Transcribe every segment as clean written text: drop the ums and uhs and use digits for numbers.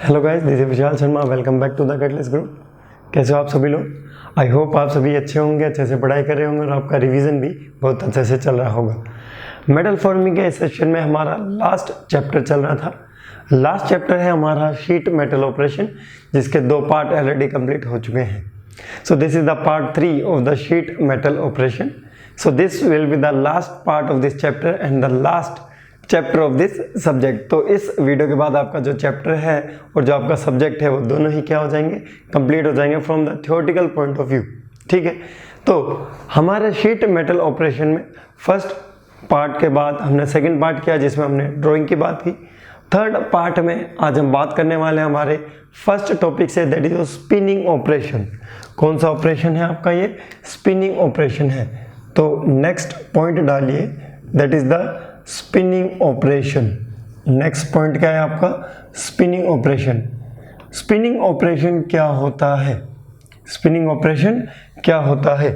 Hello guys, this is Vishal Sharma. Welcome back to the Catalyst group. कैसे हो आप सभी लोग? आई होप आप सभी अच्छे होंगे, अच्छे से पढ़ाई कर रहे होंगे और आपका रिवीजन भी बहुत अच्छे से चल रहा होगा। मेटल फॉर्मिंग के इस सेशन में हमारा लास्ट चैप्टर चल रहा था। लास्ट चैप्टर है हमारा शीट मेटल ऑपरेशन, जिसके 2 पार्ट ऑलरेडी कंप्लीट हो चुके हैं। सो this is the part 3 of the sheet metal operation. So this will be the last part of this chapter and the last chapter of this subject. तो इस video के बाद आपका जो चैप्टर है और जो आपका सब्जेक्ट है वो दोनों ही क्या हो जाएंगे, कंप्लीट हो जाएंगे from the theoretical point of view. ठीक है, तो हमारे शीट मेटल ऑपरेशन में फर्स्ट पार्ट के बाद हमने सेकंड पार्ट किया, जिसमें हमने ड्राइंग की बात की। थर्ड पार्ट में आज हम बात करने वाले हैं हमारे फर्स्ट टॉपिक से, दैट इज स्पिनिंग ऑपरेशन। कौन सा ऑपरेशन है आपका? ये स्पिनिंग ऑपरेशन है। तो नेक्स्ट पॉइंट डालिए, that is the spinning operation. Next point क्या है आपका? Spinning operation. स्पिनिंग ऑपरेशन क्या होता है? स्पिनिंग ऑपरेशन क्या होता है?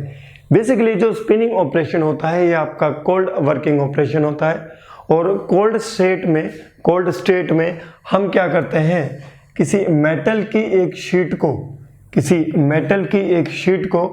बेसिकली जो स्पिनिंग ऑपरेशन होता है ये आपका कोल्ड वर्किंग ऑपरेशन होता है। और कोल्ड स्टेट में हम क्या करते हैं, किसी मेटल की एक शीट को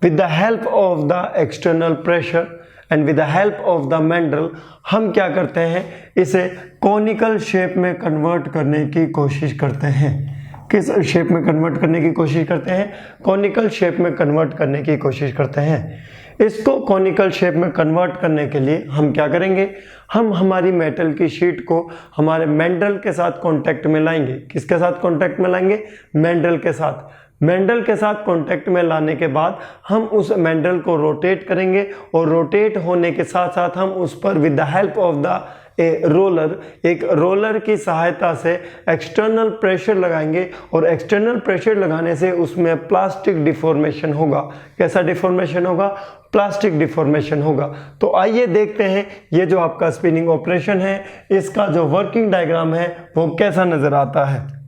with the help of the external pressure and with the help of the mandrel हम क्या करते हैं, इसे कॉनिकल शेप में कन्वर्ट करने की कोशिश करते हैं। किस शेप में कन्वर्ट करने की कोशिश करते हैं? कॉनिकल शेप में कन्वर्ट करने की कोशिश करते हैं। इसको कॉनिकल शेप में कन्वर्ट करने के लिए हम क्या करेंगे, हम हमारी मेटल की शीट को हमारे मैंडल के साथ कांटेक्ट में लाएंगे। किसके साथ कांटेक्ट में लाएंगे? मैंडल के साथ। मैंडल के साथ कांटेक्ट में लाने के बाद हम उस मैंडल को रोटेट करेंगे और रोटेट होने के साथ साथ हम उस पर with the help of the एक रोलर की सहायता से एक्सटर्नल प्रेशर लगाएंगे और एक्सटर्नल प्रेशर लगाने से उसमें प्लास्टिक डिफॉर्मेशन होगा। कैसा डिफॉर्मेशन होगा? प्लास्टिक डिफॉर्मेशन होगा। तो आइए देखते हैं ये जो आपका स्पिनिंग ऑपरेशन है, इसका जो वर्किंग डायग्राम है वो कैसा नजर आता है।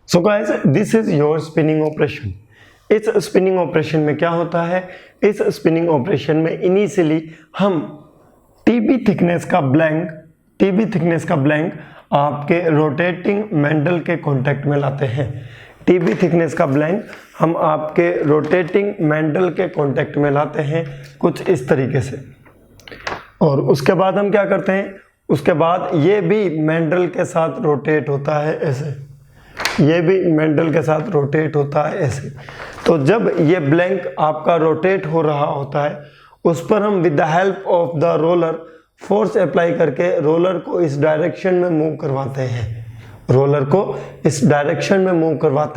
So guys, this is your spinning operation. इस स्पिनिंग ऑपरेशन में क्या होता है? इस स्पिनिंग ऑपरेशन में इनिशियली हम टीबी थिकनेस का ब्लैंक आपके रोटेटिंग मैंडल के कांटेक्ट में लाते हैं। टीबी थिकनेस का ब्लैंक हम आपके रोटेटिंग मैंडल के कांटेक्ट में लाते हैं कुछ इस तरीके से। और उसके बाद हम क्या करते हैं, उसके बाद ये भी मैंडल के साथ रोटेट होता है ऐसे, ये भी मैंडल के साथ रोटेट होता है ऐसे। तो जब ये ब्लैंक आपका रोटेट हो रहा होता है, उस पर हम with the help of the roller force apply करके रोलर को इस डायरेक्शन में मूव करवाते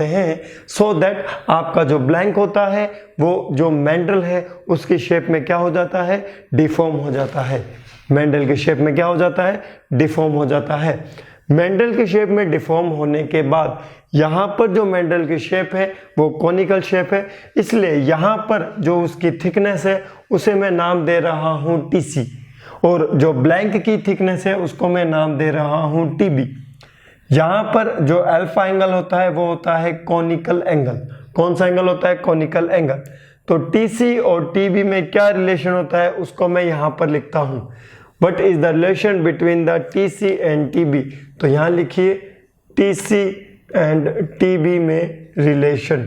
हैं, सो दैट आपका जो ब्लैंक होता है वो जो मैंडल है उसकी शेप में क्या हो जाता है, डिफॉर्म हो जाता है। मैंडल की शेप में क्या हो जाता है, डिफॉर्म हो जाता है। मैंडल की शेप में डिफॉर्म होने के बाद यहाँ पर जो मैंडल की शेप है वो कॉनिकल शेप है, इसलिए यहाँ पर जो उसकी थिकनेस है उसे मैं नाम दे रहा हूँ टीसी, और जो ब्लैंक की थिकनेस है उसको मैं नाम दे रहा हूँ टीबी। यहाँ पर जो अल्फा एंगल होता है वो होता है कॉनिकल एंगल। कौन सा एंगल होता है? Conical angle. तो टीसी और टीबी में क्या रिलेशन होता है उसको मैं यहाँ पर लिखता हूँ। What is the relation between the TC and TB? तो यहाँ लिखिए TC and TB में relation,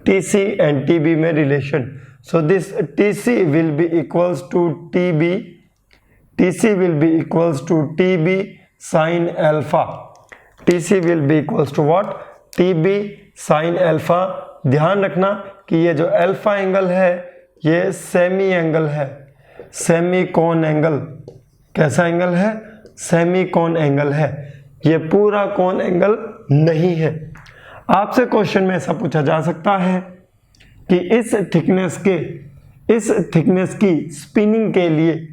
TC and TB में relation. So this TC will be equals to TB sin alpha. TC will be equals to what? TB sin alpha. ध्यान रखना कि ये जो अल्फा एंगल है ये सेमी एंगल है, सेमी कॉन एंगल। कैसा एंगल है? सेमी कॉन एंगल है। ये पूरा कोन एंगल नहीं है। आपसे क्वेश्चन में ऐसा पूछा जा सकता है कि इस थिकनेस की स्पिनिंग के लिए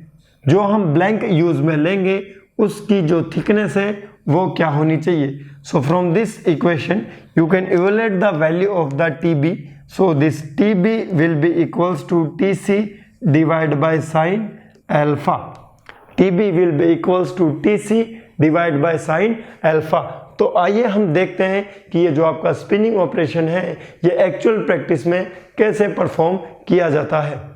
जो हम ब्लैंक यूज में लेंगे उसकी जो थिकनेस है वो क्या होनी चाहिए। So from this equation you can evaluate the value of the TB। So this TB will be equals to TC divide by sine alpha. TB will be equals to TC divide by sine alpha. तो आइए हम देखते हैं कि ये जो आपका spinning operation है ये एक्चुअल प्रैक्टिस में कैसे परफॉर्म किया जाता है।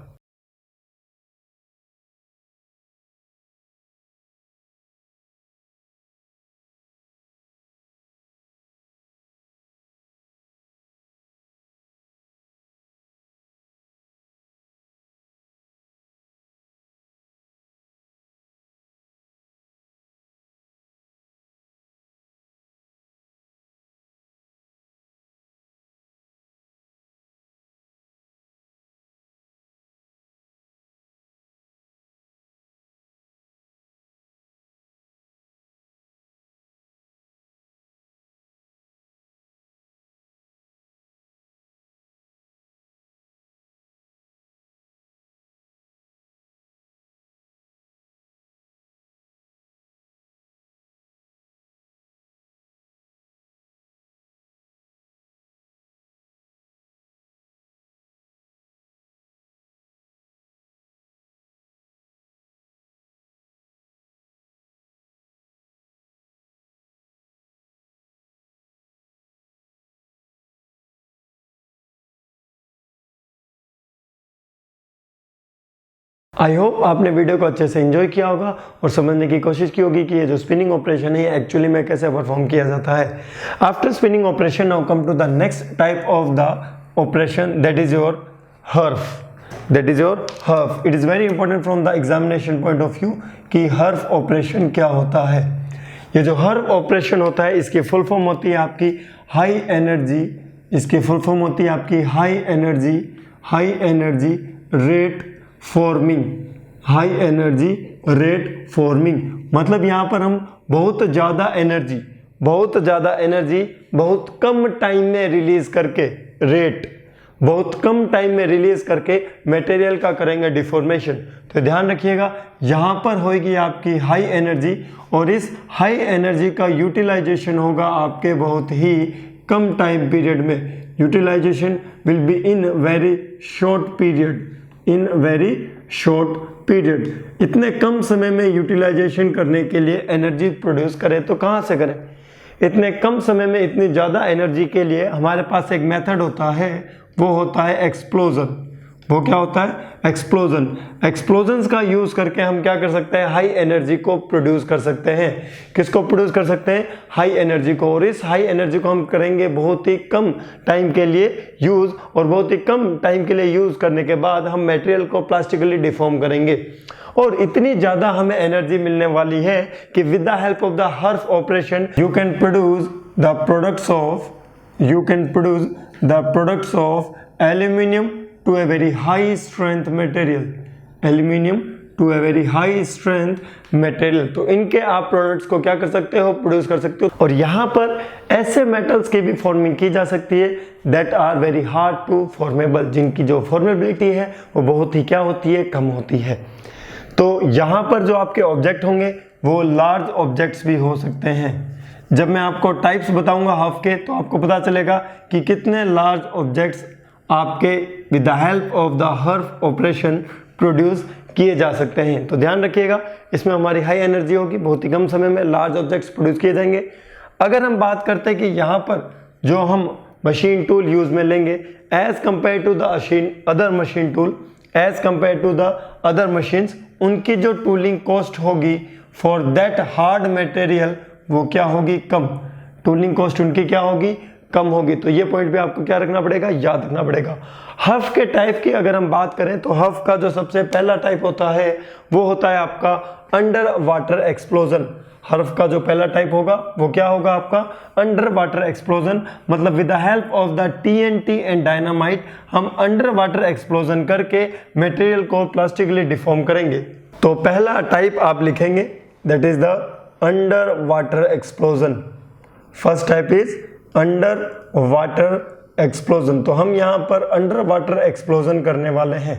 आई होप आपने वीडियो को अच्छे से एंजॉय किया होगा और समझने की कोशिश की होगी कि ये जो स्पिनिंग ऑपरेशन है एक्चुअली में कैसे परफॉर्म किया जाता है। After spinning operation now come to the next type of the operation that is your HERF. It is very important from the examination point of view कि हर्फ ऑपरेशन क्या होता है। ये जो हर्फ ऑपरेशन होता है इसकी फुल फॉर्म होती है आपकी हाई एनर्जी, इसकी फुल फॉर्म होती है आपकी हाई एनर्जी रेट फॉर्मिंग। मतलब यहाँ पर हम बहुत ज़्यादा एनर्जी बहुत कम टाइम में रिलीज करके मटेरियल का करेंगे डिफॉर्मेशन। तो ध्यान रखिएगा यहाँ पर होगी आपकी हाई एनर्जी और इस हाई एनर्जी का यूटिलाइजेशन होगा आपके बहुत ही कम टाइम पीरियड में। Utilization will be in very short period. इतने कम समय में यूटिलाइजेशन करने के लिए एनर्जी प्रोड्यूस करें तो कहाँ से करें। इतने कम समय में इतनी ज़्यादा एनर्जी के लिए हमारे पास एक मेथड होता है, वो होता है एक्सप्लोजन। वो क्या होता है? एक्सप्लोजन्स का यूज करके हम क्या कर सकते हैं? हाई एनर्जी को प्रोड्यूस कर सकते हैं। किसको प्रोड्यूस कर सकते हैं? हाई एनर्जी को। और इस हाई एनर्जी को हम करेंगे बहुत ही कम टाइम के लिए यूज, और बहुत ही कम टाइम के लिए यूज करने के बाद हम मटेरियल को प्लास्टिकली डिफॉर्म करेंगे। और इतनी ज्यादा हमें एनर्जी मिलने वाली है कि with the help of the HERF operation you can produce the products of aluminium to a very high strength material। तो इनके आप प्रोडक्ट्स को क्या कर सकते हो? प्रोड्यूस कर सकते हो। और यहाँ पर ऐसे मेटल्स की भी फॉर्मिंग की जा सकती है that are very hard to formable, जिनकी जो फॉर्मेबिलिटी है वो बहुत ही क्या होती है? कम होती है। तो यहाँ पर जो आपके ऑब्जेक्ट होंगे वो लार्ज ऑब्जेक्ट्स भी हो सकते हैं। जब मैं आपको टाइप्स बताऊंगा हर्फ के तो आपको पता चलेगा कि कितने लार्ज ऑब्जेक्ट्स आपके with the help of the HERF operation produce किए जा सकते हैं। तो ध्यान रखिएगा, इसमें हमारी हाई एनर्जी होगी, बहुत ही कम समय में लार्ज ऑब्जेक्ट्स प्रोड्यूस किए जाएंगे। अगर हम बात करते हैं कि यहाँ पर जो हम मशीन टूल यूज में लेंगे as compare to the other machines, उनकी जो टूलिंग कॉस्ट होगी फॉर दैट हार्ड मटेरियल वो क्या होगी? कम। टूलिंग कॉस्ट उनकी क्या होगी? कम होगी। तो ये पॉइंट भी आपको क्या रखना पड़ेगा? याद रखना पड़ेगा। हर्फ के टाइप की अगर हम बात करें तो हर्फ का जो सबसे पहला टाइप होता है वो होता है आपका अंडर वाटर एक्सप्लोजन। हर्फ का जो पहला टाइप होगा वो क्या होगा? आपका अंडर वाटर एक्सप्लोजन। मतलब with the help of the TNT and dynamite हम अंडर वाटर एक्सप्लोजन करके मटेरियल को प्लास्टिकली डिफॉर्म करेंगे। तो पहला टाइप आप लिखेंगे that is the under water explosion. First type is under water explosion. तो हम यहाँ पर अंडर वाटर एक्सप्लोजन करने वाले हैं।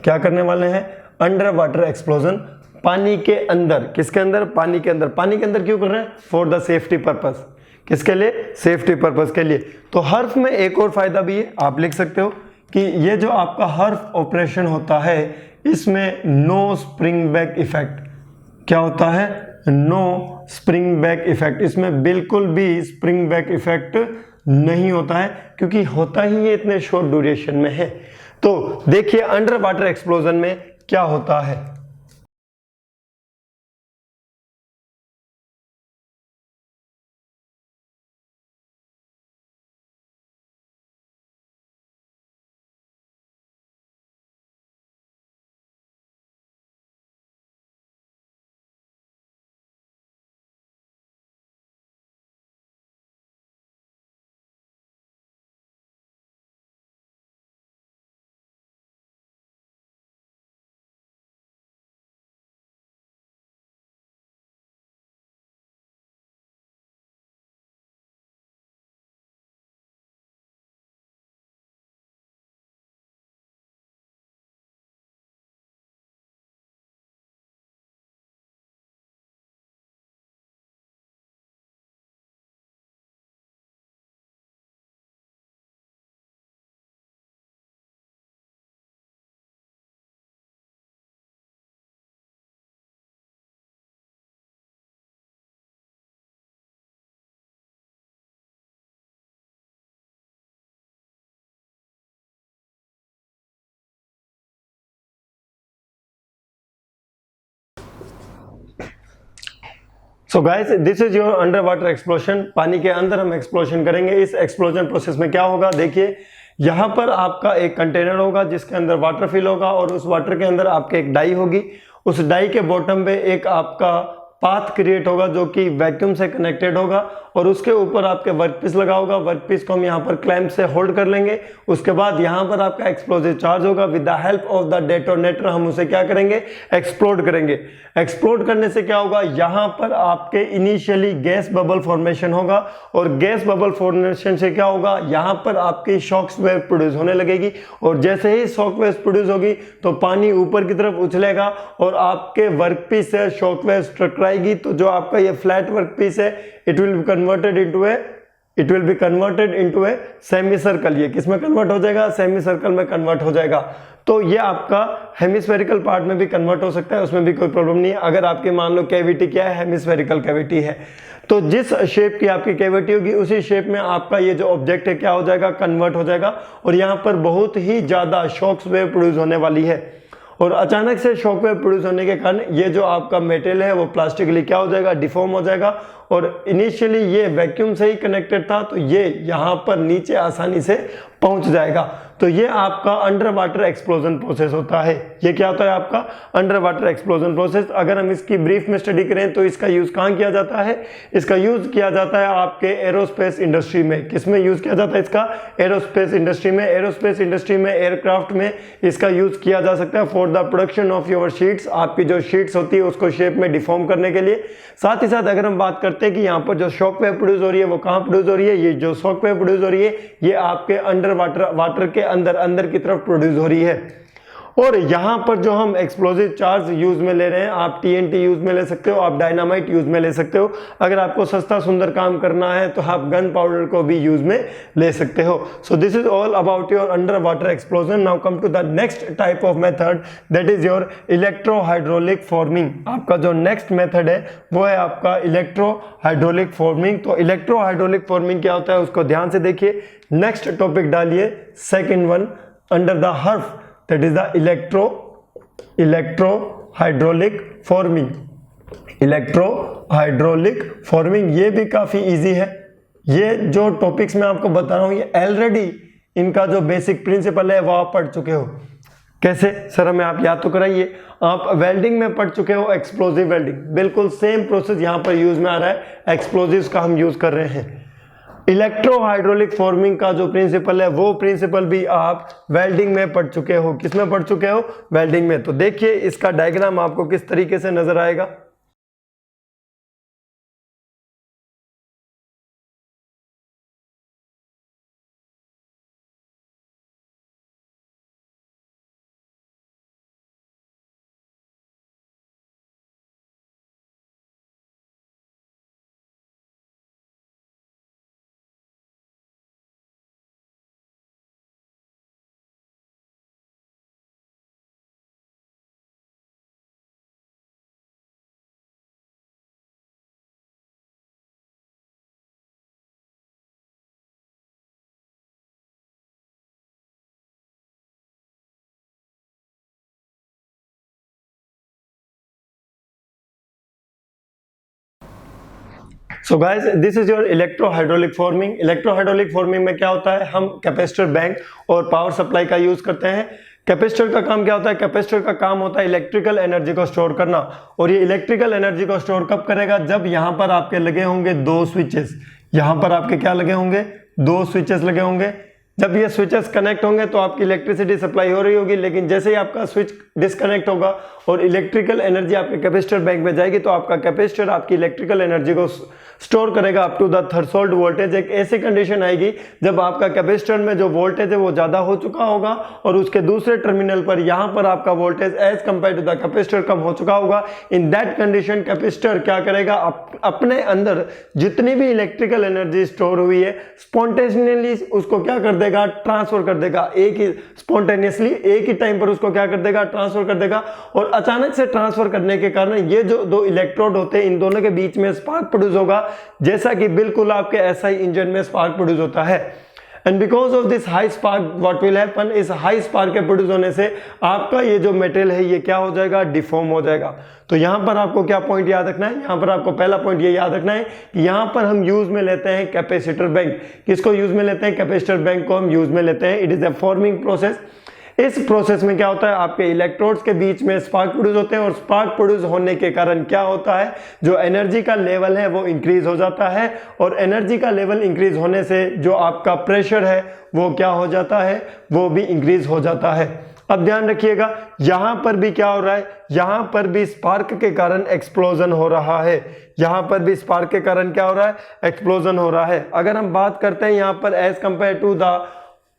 क्या करने वाले हैं? अंडर वाटर एक्सप्लोजन, पानी के अंदर। किसके अंदर? पानी के अंदर। पानी के अंदर क्यों कर रहे हैं? For the safety purpose. किसके लिए? सेफ्टी पर्पस के लिए। तो हर्फ में एक और फायदा भी है, आप लिख सकते हो कि ये जो आपका हर्फ ऑपरेशन होता है इसमें नो स्प्रिंग बैक इफेक्ट। क्या होता है? No spring back effect. इसमें बिल्कुल भी स्प्रिंग बैक इफेक्ट नहीं होता है, क्योंकि होता ही ये इतने शॉर्ट ड्यूरेशन में है। तो देखिए अंडर वाटर एक्सप्लोजन में क्या होता है। So guys, this is your under water explosion. पानी के अंदर हम एक्सप्लोजन करेंगे। इस एक्सप्लोजन प्रोसेस में क्या होगा, देखिए यहाँ पर आपका एक कंटेनर होगा जिसके अंदर वाटर फिल होगा, और उस वाटर के अंदर आपके एक डाई होगी। उस डाई के बॉटम पे एक आपका पाथ क्रिएट होगा जो कि वैक्यूम से कनेक्टेड होगा, और उसके ऊपर आपके वर्कपीस लगा होगा। वर्कपीस को हम यहाँ पर क्लैंप से होल्ड कर लेंगे। उसके बाद यहाँ पर आपका एक्सप्लोजिव चार्ज होगा। With the help of the detonator हम उसे क्या करेंगे? एक्सप्लोड करेंगे। एक्सप्लोड करने से क्या होगा, यहाँ पर आपके इनिशियली गैस बबल फॉर्मेशन होगा, और गैस बबल फॉर्मेशन से क्या होगा, यहाँ पर आपकी शॉक वेव प्रोड्यूस होने लगेगी, और जैसे ही शॉक वेव प्रोड्यूस होगी तो पानी ऊपर की तरफ उछलेगा और आपके वर्कपीस से शॉक वेव टकराएगी। तो जो आपका ये फ्लैट वर्कपीस है, it will be converted into a semi circle. ये किस में कन्वर्ट हो जाएगा? सेमी सर्कल में कन्वर्ट हो जाएगा। तो ये आपका हेमिस्फेरिकल पार्ट में भी कन्वर्ट हो सकता है, उसमें भी कोई प्रॉब्लम नहीं है। अगर आपकी मान लो कैविटी क्या है, हेमिस्फेरिकल कैविटी है, तो जिस शेप की आपकी कैविटी होगी उसी शेप में आपका ये जो ऑब्जेक्ट है क्या हो जाएगा? कन्वर्ट हो जाएगा। और यहाँ पर बहुत ही ज्यादा शॉक वेव प्रोड्यूस होने वाली है, और अचानक से शॉक वेव प्रोड्यूस होने के कारण ये जो आपका मेटेरियल है वो प्लास्टिकली क्या हो जाएगा? डिफॉर्म हो जाएगा। और इनिशियली ये वैक्यूम से ही कनेक्टेड था, तो ये यहाँ पर नीचे आसानी से पहुंच जाएगा। तो ये आपका अंडर वाटर एक्सप्लोजन प्रोसेस होता है। ये क्या होता है आपका? Under water explosion process. अगर हम इसकी ब्रीफ में स्टडी करें तो इसका यूज कहाँ किया जाता है? इसका यूज किया जाता है आपके एरोस्पेस इंडस्ट्री में। किसमें यूज किया जाता है इसका? एरोस्पेस इंडस्ट्री में। एरोस्पेस इंडस्ट्री में, एयरक्राफ्ट में इसका यूज किया जा सकता है for the production of your sheets. आपकी जो शीट्स होती है उसको शेप में डिफॉर्म करने के लिए। साथ ही साथ अगर हम बात करते हैं कि यहाँ पर जो शॉक वेव प्रोड्यूस हो रही है वो कहाँ प्रोड्यूस हो रही है? ये जो शॉक वेव प्रोड्यूस हो रही है ये आपके अंडर वाटर के अंदर की तरफ प्रोड्यूस हो रही है। और यहाँ पर जो हम एक्सप्लोजिव चार्ज यूज में ले रहे हैं, आप TNT यूज में ले सकते हो, आप डायनामाइट यूज में ले सकते हो। अगर आपको सस्ता सुंदर काम करना है तो आप गन पाउडर को भी यूज में ले सकते हो। So this is all about your under water explosion. Now come to the next type of method, that is your electro hydraulic forming. आपका जो नेक्स्ट मेथड है वो है आपका इलेक्ट्रो हाइड्रोलिक फॉर्मिंग। तो इलेक्ट्रो हाइड्रोलिक फॉर्मिंग क्या होता है उसको ध्यान से देखिए। नेक्स्ट टॉपिक डालिए, second one, under the HERF, that is the electro hydraulic forming। Electro hydraulic forming ये भी काफी इजी है। ये जो टॉपिक्स मैं आपको बता रहा हूं ये ऑलरेडी इनका जो बेसिक प्रिंसिपल है वो आप पढ़ चुके हो। कैसे सर? हमें आप याद तो कराइए। आप वेल्डिंग में पढ़ चुके हो एक्सप्लोजिव वेल्डिंग, बिल्कुल सेम प्रोसेस यहां पर यूज में आ रहा है। एक्सप्लोजिव्स का हम यूज कर रहे हैं। इलेक्ट्रो हाइड्रोलिक फॉर्मिंग का जो प्रिंसिपल है वो प्रिंसिपल भी आप वेल्डिंग में पढ़ चुके हो। किसमें पढ़ चुके हो? वेल्डिंग में। तो देखिए इसका डायग्राम आपको किस तरीके से नजर आएगा। So guys, this is your electrohydraulic forming. Electrohydraulic forming में क्या होता है, हम कैपेसिटर बैंक और पावर सप्लाई का यूज करते हैं। कैपेसिटर का काम क्या होता है, कैपेसिटर का काम होता है इलेक्ट्रिकल एनर्जी को स्टोर करना। और ये इलेक्ट्रिकल एनर्जी को स्टोर कब करेगा, जब यहां पर आपके लगे होंगे दो स्विचेस। यहां पर आपके क्या लगे होंगे, दो स्विचेस लगे होंगे। जब ये स्विचेस कनेक्ट होंगे तो आपकी इलेक्ट्रिसिटी सप्लाई हो रही होगी, लेकिन जैसे ही आपका स्विच डिस्कनेक्ट होगा और इलेक्ट्रिकल एनर्जी आपके कैपेसिटर बैंक में जाएगी तो आपका कैपेसिटर आपकी इलेक्ट्रिकल एनर्जी को स्टोर करेगा up to the threshold voltage. एक ऐसी कंडीशन आएगी जब आपका कैपेसिटर में जो वोल्टेज है वो ज्यादा हो चुका होगा और उसके दूसरे टर्मिनल पर यहां पर आपका voltage as compare to the capacitor कम हो चुका होगा। इन दैट कंडीशन कैपेसिटर क्या करेगा, अपने अंदर जितनी भी इलेक्ट्रिकल एनर्जी स्टोर हुई है स्पॉन्टेनियसली उसको क्या कर देगा, ट्रांसफर कर देगा। एक ही स्पॉन्टेनियसली एक ही टाइम पर उसको क्या कर देगा, ट्रांसफर कर देगा। और अचानक से ट्रांसफर करने के कारण ये जो दो इलेक्ट्रोड होते हैं इन दोनों के बीच में स्पार्क प्रोड्यूस होगा, जैसा कि बिल्कुल आपके एसआई इंजन में स्पार्क प्रोड्यूस होता है। And because of this high spark what will happen, इस हाई स्पार्क के प्रोड्यूस होने से आपका ये जो मेटेरियल है ये क्या हो जाएगा, डिफॉर्म हो जाएगा। तो यहां पर आपको क्या पॉइंट याद रखना है, यहां पर आपको पहला पॉइंट ये याद रखना है कि यहां पर हम यूज में लेते हैं कैपेसिटर बैंक। किसको यूज में लेते हैं, कैपेसिटर बैंक को हम यूज में लेते हैं। It is a forming process. इस प्रोसेस में क्या होता है, आपके इलेक्ट्रोड्स के बीच में स्पार्क प्रोड्यूस होते हैं और स्पार्क प्रोड्यूस होने के कारण क्या होता है, जो एनर्जी का लेवल है वो इंक्रीज हो जाता है। और एनर्जी का लेवल इंक्रीज होने से जो आपका प्रेशर है वो क्या हो जाता है, वो भी इंक्रीज हो जाता है। अब ध्यान रखिएगा, यहां पर भी क्या हो रहा है, यहां पर भी स्पार्क के कारण एक्सप्लोजन हो रहा है। यहां पर भी स्पार्क के कारण क्या हो रहा है, एक्सप्लोजन हो रहा है। अगर हम बात करते हैं यहां पर as compare to the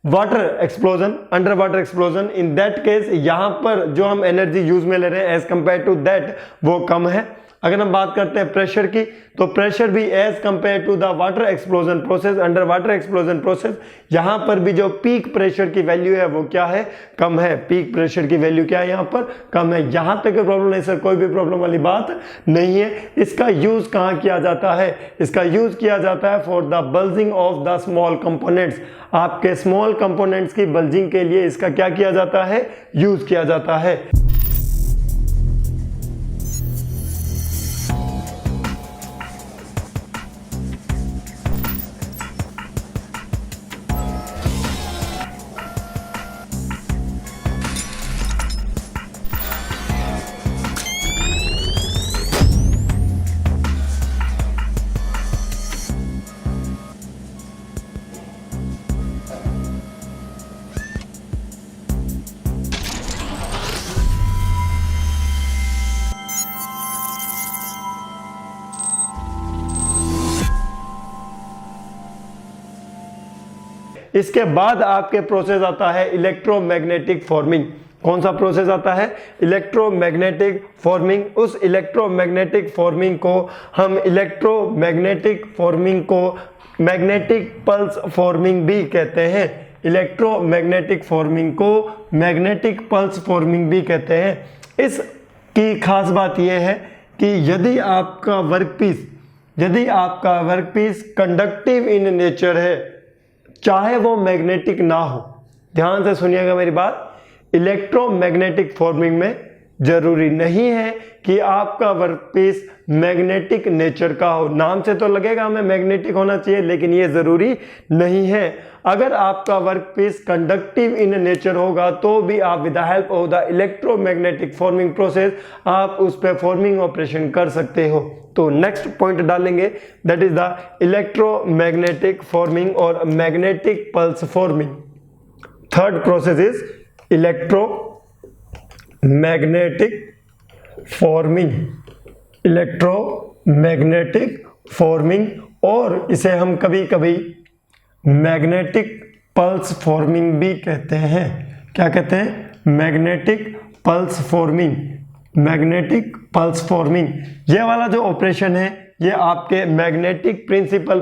water explosion, under water explosion, in that case यहां पर जो हम एनर्जी यूज में ले रहे हैं एज कंपेयर टू दैट वो कम है। अगर हम बात करते हैं प्रेशर की, तो प्रेशर भी as compare to the water explosion process, under water explosion process, यहां पर भी जो पीक प्रेशर की वैल्यू है वो क्या है, कम है। पीक प्रेशर की वैल्यू क्या है, यहां पर कम है। यहां तक प्रॉब्लम नहीं सर, कोई भी प्रॉब्लम वाली बात नहीं है। इसका यूज कहां किया जाता है, इसका यूज किया जाता है for the bulging of the small components. आपके स्मॉल कंपोनेंट्स की बल्जिंग के लिए इसका क्या किया जाता है, यूज किया जाता है। इसके बाद आपके प्रोसेस आता है इलेक्ट्रोमैग्नेटिक फॉर्मिंग। कौन सा प्रोसेस आता है, इलेक्ट्रोमैग्नेटिक फॉर्मिंग। उस इलेक्ट्रोमैग्नेटिक फॉर्मिंग को हम इलेक्ट्रोमैग्नेटिक फॉर्मिंग को मैग्नेटिक पल्स फॉर्मिंग भी कहते हैं। इलेक्ट्रोमैग्नेटिक फॉर्मिंग को मैग्नेटिक पल्स फॉर्मिंग भी कहते हैं। इसकी खास बात यह है कि यदि आपका वर्कपीस कंडक्टिव इन नेचर है, चाहे वो मैग्नेटिक ना हो, ध्यान से सुनिएगा मेरी बात, इलेक्ट्रोमैग्नेटिक फॉर्मिंग में जरूरी नहीं है कि आपका वर्कपीस मैग्नेटिक नेचर का हो। नाम से तो लगेगा हमें मैग्नेटिक होना चाहिए, लेकिन ये जरूरी नहीं है। अगर आपका वर्कपीस कंडक्टिव इन नेचर होगा तो भी आप with the help of the electromagnetic forming process आप उस पर फॉर्मिंग ऑपरेशन कर सकते हो। तो नेक्स्ट पॉइंट डालेंगे, that is the electromagnetic forming और magnetic pulse forming. Third process is electromagnetic forming. Electromagnetic forming, और इसे हम कभी कभी मैग्नेटिक पल्स फॉर्मिंग भी कहते हैं। क्या कहते हैं, magnetic pulse forming. Magnetic pulse forming, ये वाला जो ऑपरेशन है ये आपके मैग्नेटिक प्रिंसिपल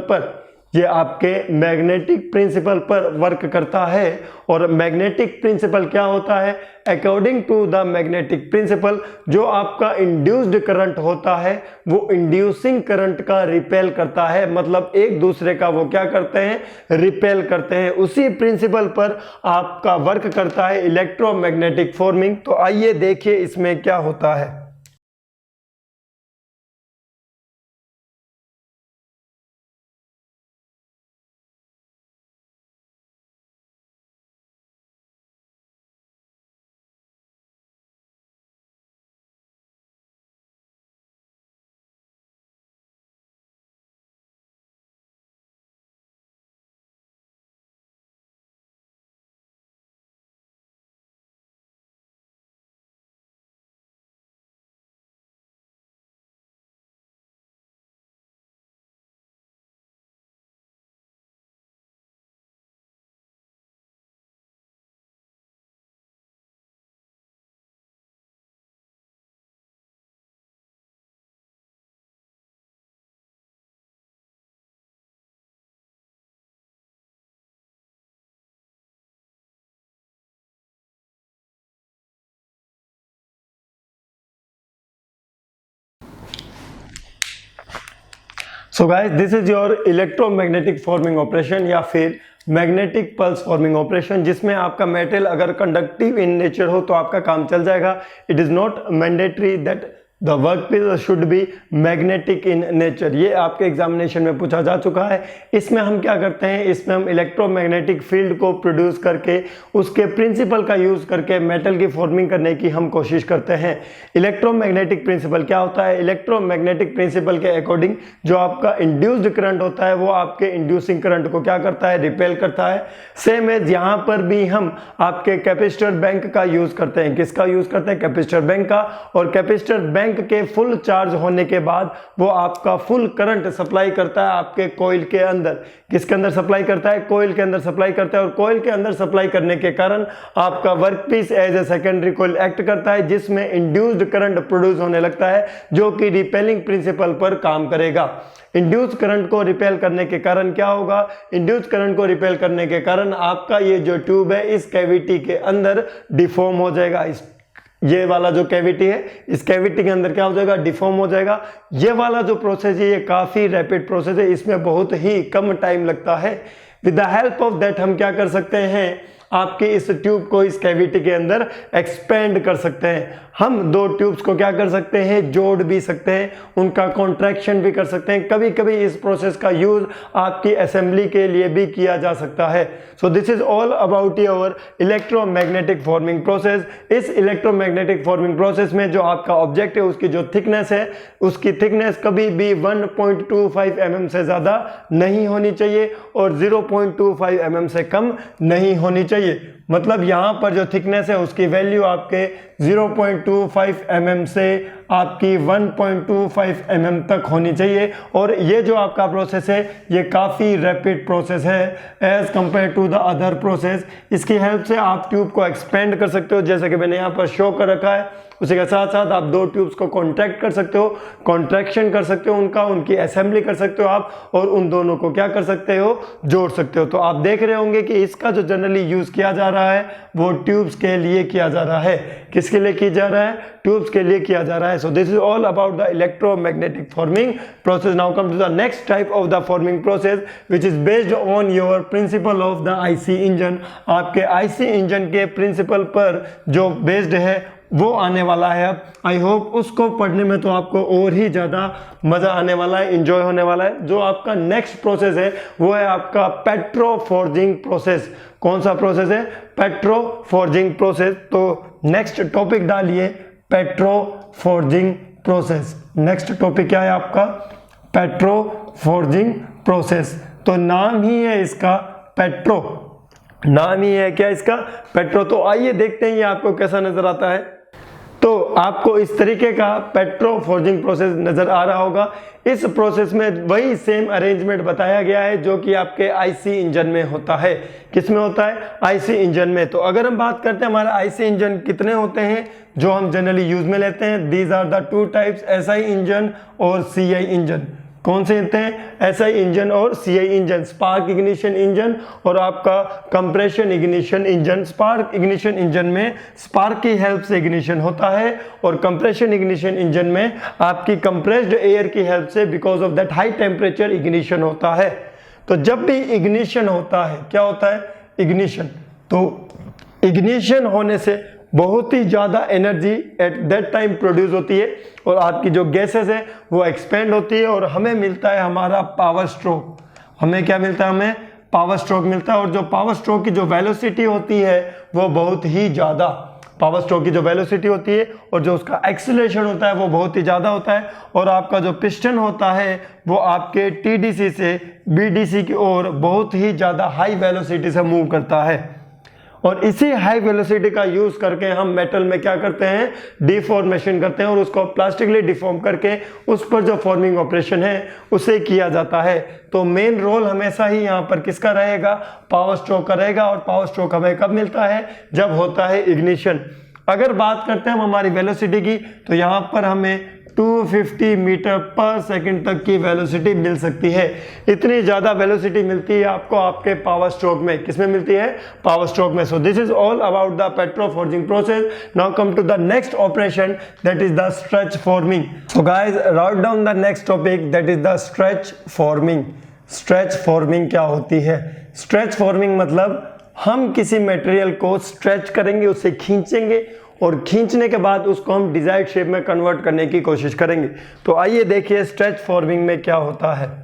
पर वर्क करता है। और मैग्नेटिक प्रिंसिपल क्या होता है, according to the magnetic principle जो आपका इंड्यूस्ड करंट होता है वो इंड्यूसिंग करंट का रिपेल करता है। मतलब एक दूसरे का वो क्या करते हैं, रिपेल करते हैं। उसी प्रिंसिपल पर आपका वर्क करता है इलेक्ट्रोमैग्नेटिक फॉर्मिंग। तो आइए देखिए इसमें क्या होता है। So guys, this is your electromagnetic forming operation या फिर मैग्नेटिक पल्स फॉर्मिंग ऑपरेशन, जिसमें आपका मेटल अगर कंडक्टिव इन नेचर हो तो आपका काम चल जाएगा। It is not mandatory that the work piece should be magnetic in nature. ये आपके एग्जामिनेशन में पूछा जा चुका है। इसमें हम क्या करते हैं, इसमें हम इलेक्ट्रोमैग्नेटिक फील्ड को प्रोड्यूस करके उसके प्रिंसिपल का यूज करके मेटल की फॉर्मिंग करने की हम कोशिश करते हैं। इलेक्ट्रोमैग्नेटिक प्रिंसिपल क्या होता है? इलेक्ट्रोमैग्नेटिक प्रिंसिपल के अकॉर्डिंग जो आपका इंड्यूस्ड करंट होता है वो आपके इंड्यूसिंग करंट को क्या करता है? रिपेल करता है। सेम एज यहाँ पर भी हम आपके कैपेसिटर बैंक का यूज करते हैं। किसका यूज करते हैं? कैपेसिटर बैंक का। और कैपेसिटर बैंक के फुल चार्ज होने के बाद वो आपका फुल करंट सप्लाई करता है आपके कॉइल के अंदर। किसके अंदर सप्लाई करता है? कॉइल के अंदर सप्लाई करता है। और कॉइल के अंदर सप्लाई करने के कारण आपका workpiece as a secondary coil act करता है, जिसमें इंड्यूस्ड करंट प्रोड्यूस होने लगता है जो कि रिपेलिंग प्रिंसिपल पर काम करेगा। इंड्यूस करंट को रिपेल करने के कारण क्या होगा? इंड्यूस करंट को रिपेल करने के कारण आपका ये जो ट्यूब है इस कैविटी के अंदर डिफॉर्म हो जाएगा। ये वाला जो कैविटी है इस कैविटी के अंदर क्या हो जाएगा? डिफॉर्म हो जाएगा। ये वाला जो प्रोसेस है ये काफी रैपिड प्रोसेस है, इसमें बहुत ही कम टाइम लगता है। With the help of that हम क्या कर सकते हैं? आपके इस ट्यूब को इस कैविटी के अंदर एक्सपेंड कर सकते हैं। हम दो ट्यूब्स को क्या कर सकते हैं? जोड़ भी सकते हैं, उनका कॉन्ट्रैक्शन भी कर सकते हैं। कभी कभी इस प्रोसेस का यूज आपकी असेंबली के लिए भी किया जा सकता है। So this is all about your electromagnetic forming process. इस इलेक्ट्रोमैग्नेटिक फॉर्मिंग प्रोसेस में जो आपका ऑब्जेक्ट है उसकी जो थिकनेस है उसकी थिकनेस कभी भी 1.25 mm से ज्यादा नहीं होनी चाहिए और 0.25 mm से कम नहीं होनी चाहिए। मतलब यहां पर जो थिकनेस है उसकी वैल्यू आपके 0.25 mm से आपकी 1.25 mm तक होनी चाहिए। और ये जो आपका प्रोसेस है ये काफ़ी रैपिड प्रोसेस है as compare to the other process. इसकी हेल्प से आप ट्यूब को एक्सपेंड कर सकते हो, जैसे कि मैंने यहाँ पर शो कर रखा है। उसी के साथ साथ आप दो ट्यूब्स को कॉन्ट्रैक्ट कर सकते हो, कॉन्ट्रैक्शन कर सकते हो उनकी असेंबली कर सकते हो आप, और उन दोनों को क्या कर सकते हो? जोड़ सकते हो। तो आप देख रहे होंगे कि इसका जो जनरली यूज किया जा रहा है वो ट्यूब्स के लिए किया जा रहा है। किसके लिए किया जा रहा है? ट्यूब्स के लिए किया जा रहा है। So this is all about the electromagnetic forming process. Now come to the next type of the forming process which is based on your principle of the IC engine. आपके आईसी इंजन के principle पर जो based है वो आने वाला है। अब आई होप उसको पढ़ने में तो आपको और ही ज़्यादा मज़ा आने वाला है, इंजॉय होने वाला है। जो आपका नेक्स्ट प्रोसेस है वो है आपका पेट्रोफोर्जिंग प्रोसेस। कौन सा प्रोसेस है? पेट्रोफोर्जिंग प्रोसेस। तो नेक्स्ट टॉपिक डालिए पेट्रोफोर्जिंग प्रोसेस। नेक्स्ट टॉपिक क्या है आपका? पेट्रोफोर्जिंग प्रोसेस। तो नाम ही है इसका पेट्रो, नाम ही है क्या इसका? पेट्रो। तो आइए देखते हैं ये आपको कैसा नजर आता है। तो आपको इस तरीके का पेट्रोफोर्जिंग प्रोसेस नजर आ रहा होगा। इस प्रोसेस में वही सेम अरेंजमेंट बताया गया है जो कि आपके आईसी इंजन में होता है। किस में होता है? आईसी इंजन में। तो अगर हम बात करते हैं हमारा आईसी इंजन कितने होते हैं जो हम जनरली यूज में लेते हैं, these are the two types, SI engine और सीआई इंजन। कौन से होते हैं? एसआई इंजन और CI engine. Spark ignition engine और आपका compression ignition engine. Spark ignition engine में स्पार्क की हेल्प से इग्निशन होता है और कंप्रेशन इग्निशन इंजन में आपकी कंप्रेस्ड एयर की हेल्प से because of that high temperature ignition होता है। तो जब भी इग्निशन होता है, क्या होता है? इग्निशन। तो इग्निशन होने से बहुत ही ज़्यादा energy at that time produce होती है और आपकी जो गैसेस है वो एक्सपेंड होती है और हमें मिलता है हमारा पावर स्ट्रोक। हमें क्या मिलता है? हमें पावर स्ट्रोक मिलता है। और जो पावर स्ट्रोक की जो वेलोसिटी होती है वो बहुत ही ज़्यादा, पावर स्ट्रोक की जो वेलोसिटी होती है और जो उसका एक्सीलरेशन होता है वो बहुत ही ज़्यादा होता है। और आपका जो पिस्टन होता है वो आपके टीडीसी से बीडीसी की ओर बहुत ही ज़्यादा हाई वेलोसिटी से मूव करता है। और इसी हाई वेलोसिटी का यूज करके हम मेटल में क्या करते हैं? डिफॉर्मेशन करते हैं और उसको प्लास्टिकली डिफॉर्म करके उस पर जो फॉर्मिंग ऑपरेशन है उसे किया जाता है। तो मेन रोल हमेशा ही यहाँ पर किसका रहेगा? पावर स्ट्रोक का रहेगा। और पावर स्ट्रोक हमें कब मिलता है? जब होता है इग्निशन। अगर बात करते हैं हम हमारी वेलोसिटी की तो यहाँ पर हमें 250 मीटर पर सेकंड तक की वेलोसिटी मिल सकती है। इतनी ज़्यादा वेलोसिटी मिलती है आपको आपके पावर स्ट्रोक में। किसमें मिलती है? पावर स्ट्रोक में। So this is all about the petroforging process. Now come to the next operation, that is the stretch forming. So guys, write down the next topic, that is the stretch forming. Stretch forming क्या होती है? Stretch forming मतलब हम किसी material को stretch करेंगे, उसे खींचेंगे और खींचने के बाद उसको हम डिजायर्ड शेप में कन्वर्ट करने की कोशिश करेंगे। तो आइए देखिए स्ट्रेच फॉर्मिंग में क्या होता है।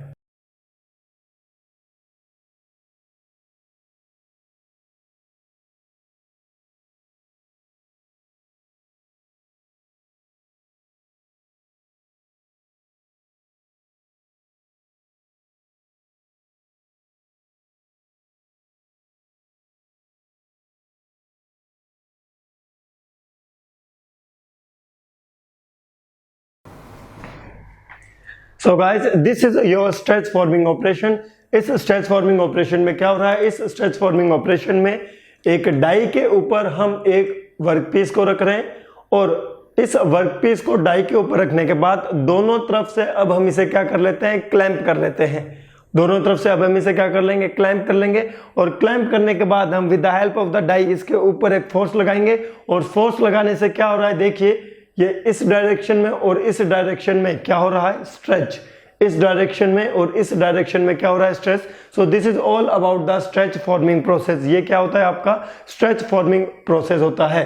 So guys, this is your stretch forming operation. इस स्ट्रेच फॉर्मिंग ऑपरेशन में क्या हो रहा है? इस स्ट्रेच फॉर्मिंग ऑपरेशन में एक डाई के ऊपर हम एक वर्कपीस को रख रहे हैं और इस वर्कपीस को डाई के ऊपर रखने के बाद दोनों तरफ से अब हम इसे क्या कर लेते हैं? क्लैंप कर लेते हैं। दोनों तरफ से अब हम इसे क्या कर लेंगे? क्लैंप कर लेंगे। और क्लैंप करने के बाद हम with the help of the die इसके ऊपर एक फोर्स लगाएंगे और फोर्स लगाने से क्या हो रहा है? देखिए, ये इस डायरेक्शन में और इस डायरेक्शन में क्या हो रहा है? स्ट्रेच। इस डायरेक्शन में और इस डायरेक्शन में क्या हो रहा है? Stretch. So this is all about the stretch forming process. ये क्या होता है? आपका स्ट्रेच फॉर्मिंग प्रोसेस होता है।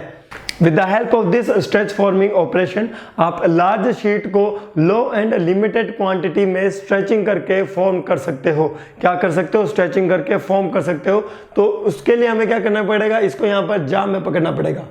With the help of this stretch forming operation आप लार्ज शीट को लो एंड लिमिटेड क्वांटिटी में स्ट्रेचिंग करके फॉर्म कर सकते हो। क्या कर सकते हो? स्ट्रेचिंग करके फॉर्म कर सकते हो। तो उसके लिए हमें क्या करना पड़ेगा? इसको यहाँ पर जाम में पकड़ना पड़ेगा।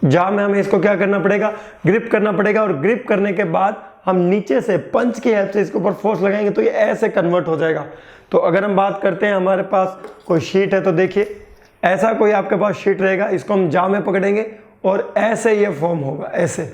जाम में हमें इसको क्या करना पड़ेगा? ग्रिप करना पड़ेगा। और ग्रिप करने के बाद हम नीचे से पंच की हेल्प से इसके ऊपर फोर्स लगाएंगे तो ये ऐसे कन्वर्ट हो जाएगा। तो अगर हम बात करते हैं, हमारे पास कोई शीट है, तो देखिए ऐसा कोई आपके पास शीट रहेगा, इसको हम जाम में पकड़ेंगे और ऐसे ये फॉर्म होगा, ऐसे।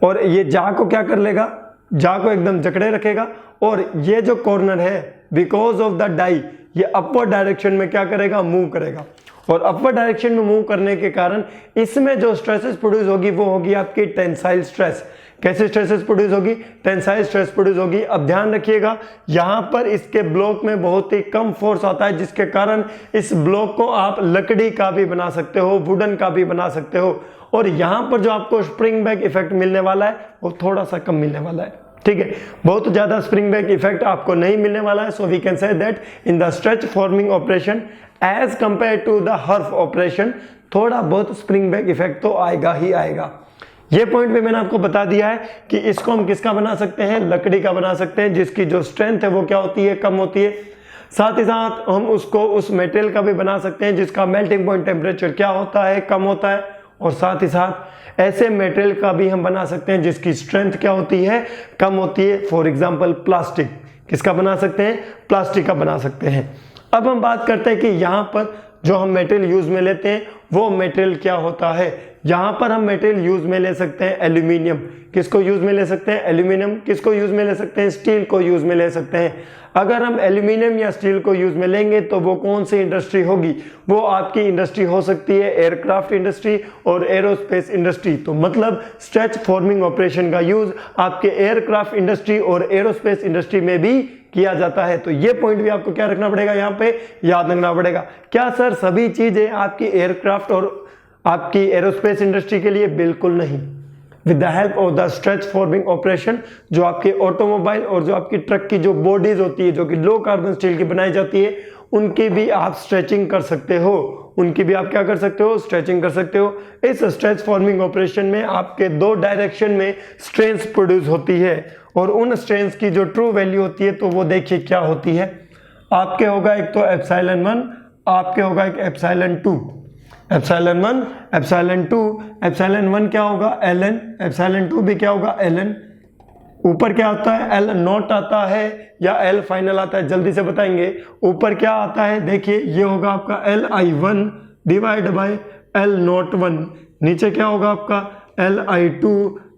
और ये जा को क्या कर लेगा? जा को एकदम जकड़े रखेगा और ये जो कॉर्नर है, बिकॉज ऑफ द डाई, ये अपवर्ड डायरेक्शन में क्या करेगा? मूव करेगा। और अपवर्ड डायरेक्शन में मूव करने के कारण इसमें जो स्ट्रेसेस प्रोड्यूस होगी वो होगी आपकी टेंसाइल स्ट्रेस। कैसे स्ट्रेसेस प्रोड्यूस होगी? टेंसाइल स्ट्रेस प्रोड्यूस होगी। अब ध्यान रखिएगा, यहाँ पर इसके ब्लॉक में बहुत ही कम फोर्स आता है, जिसके कारण इस ब्लॉक को आप लकड़ी का भी बना सकते हो, वुडन का भी बना सकते हो। और यहाँ पर जो आपको स्प्रिंग बैक इफेक्ट मिलने वाला है वो थोड़ा सा कम मिलने वाला है। ठीक है, बहुत ज्यादा स्प्रिंग बैक इफेक्ट आपको नहीं मिलने वाला है। So we can say that in the stretch forming operation as compare to the HERF operation, थोड़ा बहुत स्प्रिंग बैक इफेक्ट तो आएगा ही आएगा। ये पॉइंट भी मैंने आपको बता दिया है कि इसको हम किसका बना सकते हैं? लकड़ी का बना सकते हैं, जिसकी जो स्ट्रेंथ है वो क्या होती है? कम होती है। साथ ही साथ हम उसको उस मेटेरियल का भी बना सकते हैं जिसका मेल्टिंग पॉइंट टेम्परेचर क्या होता है? कम होता है। और साथ ही साथ ऐसे मेटेरियल का भी हम बना सकते हैं जिसकी स्ट्रेंथ क्या होती है? कम होती है। For example plastic. किसका बना सकते हैं? प्लास्टिक का बना सकते हैं। अब हम बात करते हैं कि यहाँ पर जो हम मेटेरियल यूज में लेते हैं वो मेटेरियल क्या होता है। यहाँ पर हम मेटेरियल यूज में ले सकते हैं एल्यूमिनियम। किसको यूज में ले सकते हैं? एल्यूमिनियम। किसको यूज में ले सकते हैं? स्टील को यूज में ले सकते हैं। अगर हम एल्यूमिनियम या स्टील को यूज में लेंगे तो वो कौन सी इंडस्ट्री होगी? वो आपकी इंडस्ट्री हो सकती है एयरक्राफ्ट इंडस्ट्री और एरोस्पेस इंडस्ट्री। तो मतलब स्ट्रेच फॉर्मिंग ऑपरेशन का यूज आपके एयरक्राफ्ट इंडस्ट्री और एरोस्पेस इंडस्ट्री में भी किया जाता है। तो ये पॉइंट भी आपको क्या रखना पड़ेगा? यहाँ पे याद रखना पड़ेगा। क्या सर सभी चीजें आपकी एयरक्राफ्ट और आपकी एरोस्पेस इंडस्ट्री के लिए? बिल्कुल नहीं। With the help of the stretch forming operation, जो आपके ऑटोमोबाइल और जो आपकी ट्रक की जो बॉडीज होती है, जो कि लो कार्बन स्टील की बनाई जाती है, उनकी भी आप स्ट्रेचिंग कर सकते हो। उनकी भी आप क्या कर सकते हो? स्ट्रेचिंग कर सकते हो। इस स्ट्रेच फॉर्मिंग ऑपरेशन में आपके दो डायरेक्शन में स्ट्रेंथ प्रोड्यूस होती है और उन स्ट्रेंथ की जो ट्रू वैल्यू होती है तो वो देखिए क्या होती है। आपके होगा एक तो एप्सिलॉन 1, आपके होगा एक एप्सिलॉन 2। एप्सिलॉन 1, एप्सिलॉन 2, एप्सिलॉन 1 क्या होगा? ln, एप्सिलॉन 2 भी क्या होगा? ln। ऊपर क्या आता है? L नॉट आता है या L फाइनल आता है? जल्दी से बताएंगे। ऊपर क्या आता है? देखिए ये होगा आपका Li1 divide by L not 1। नीचे क्या होगा आपका? Li2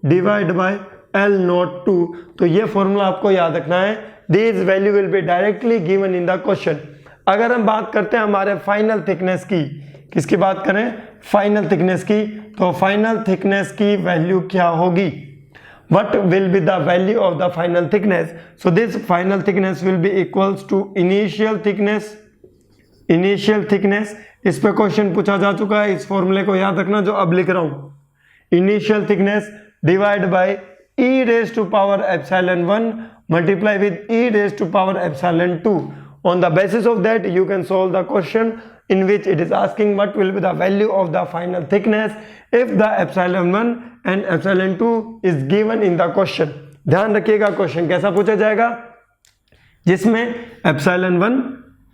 divide by L not 2। तो ये फॉर्मूला आपको याद रखना है। This value will be directly given in the question. अगर हम बात करते हैं हमारे फाइनल थिकनेस की, किसकी बात करें? फाइनल थिकनेस की। तो फाइनल थिकनेस की वैल्यू क्या होगी? what will be the value of the final thickness? So this final thickness will be equals to initial thickness. इस पे क्वेश्चन पूछा जा चुका है, इस फॉर्मूले को याद रखना जो अब लिख रहा हूं। Initial thickness divide by e raised to power epsilon 1 multiply with e raised to power epsilon 2. On the basis of that you can solve the question in which it is asking what will be the value of the final thickness if the epsilon 1 and epsilon 2 is given in the question. ध्यान रखिएगा question कैसा पूछा जाएगा, जिसमें epsilon 1,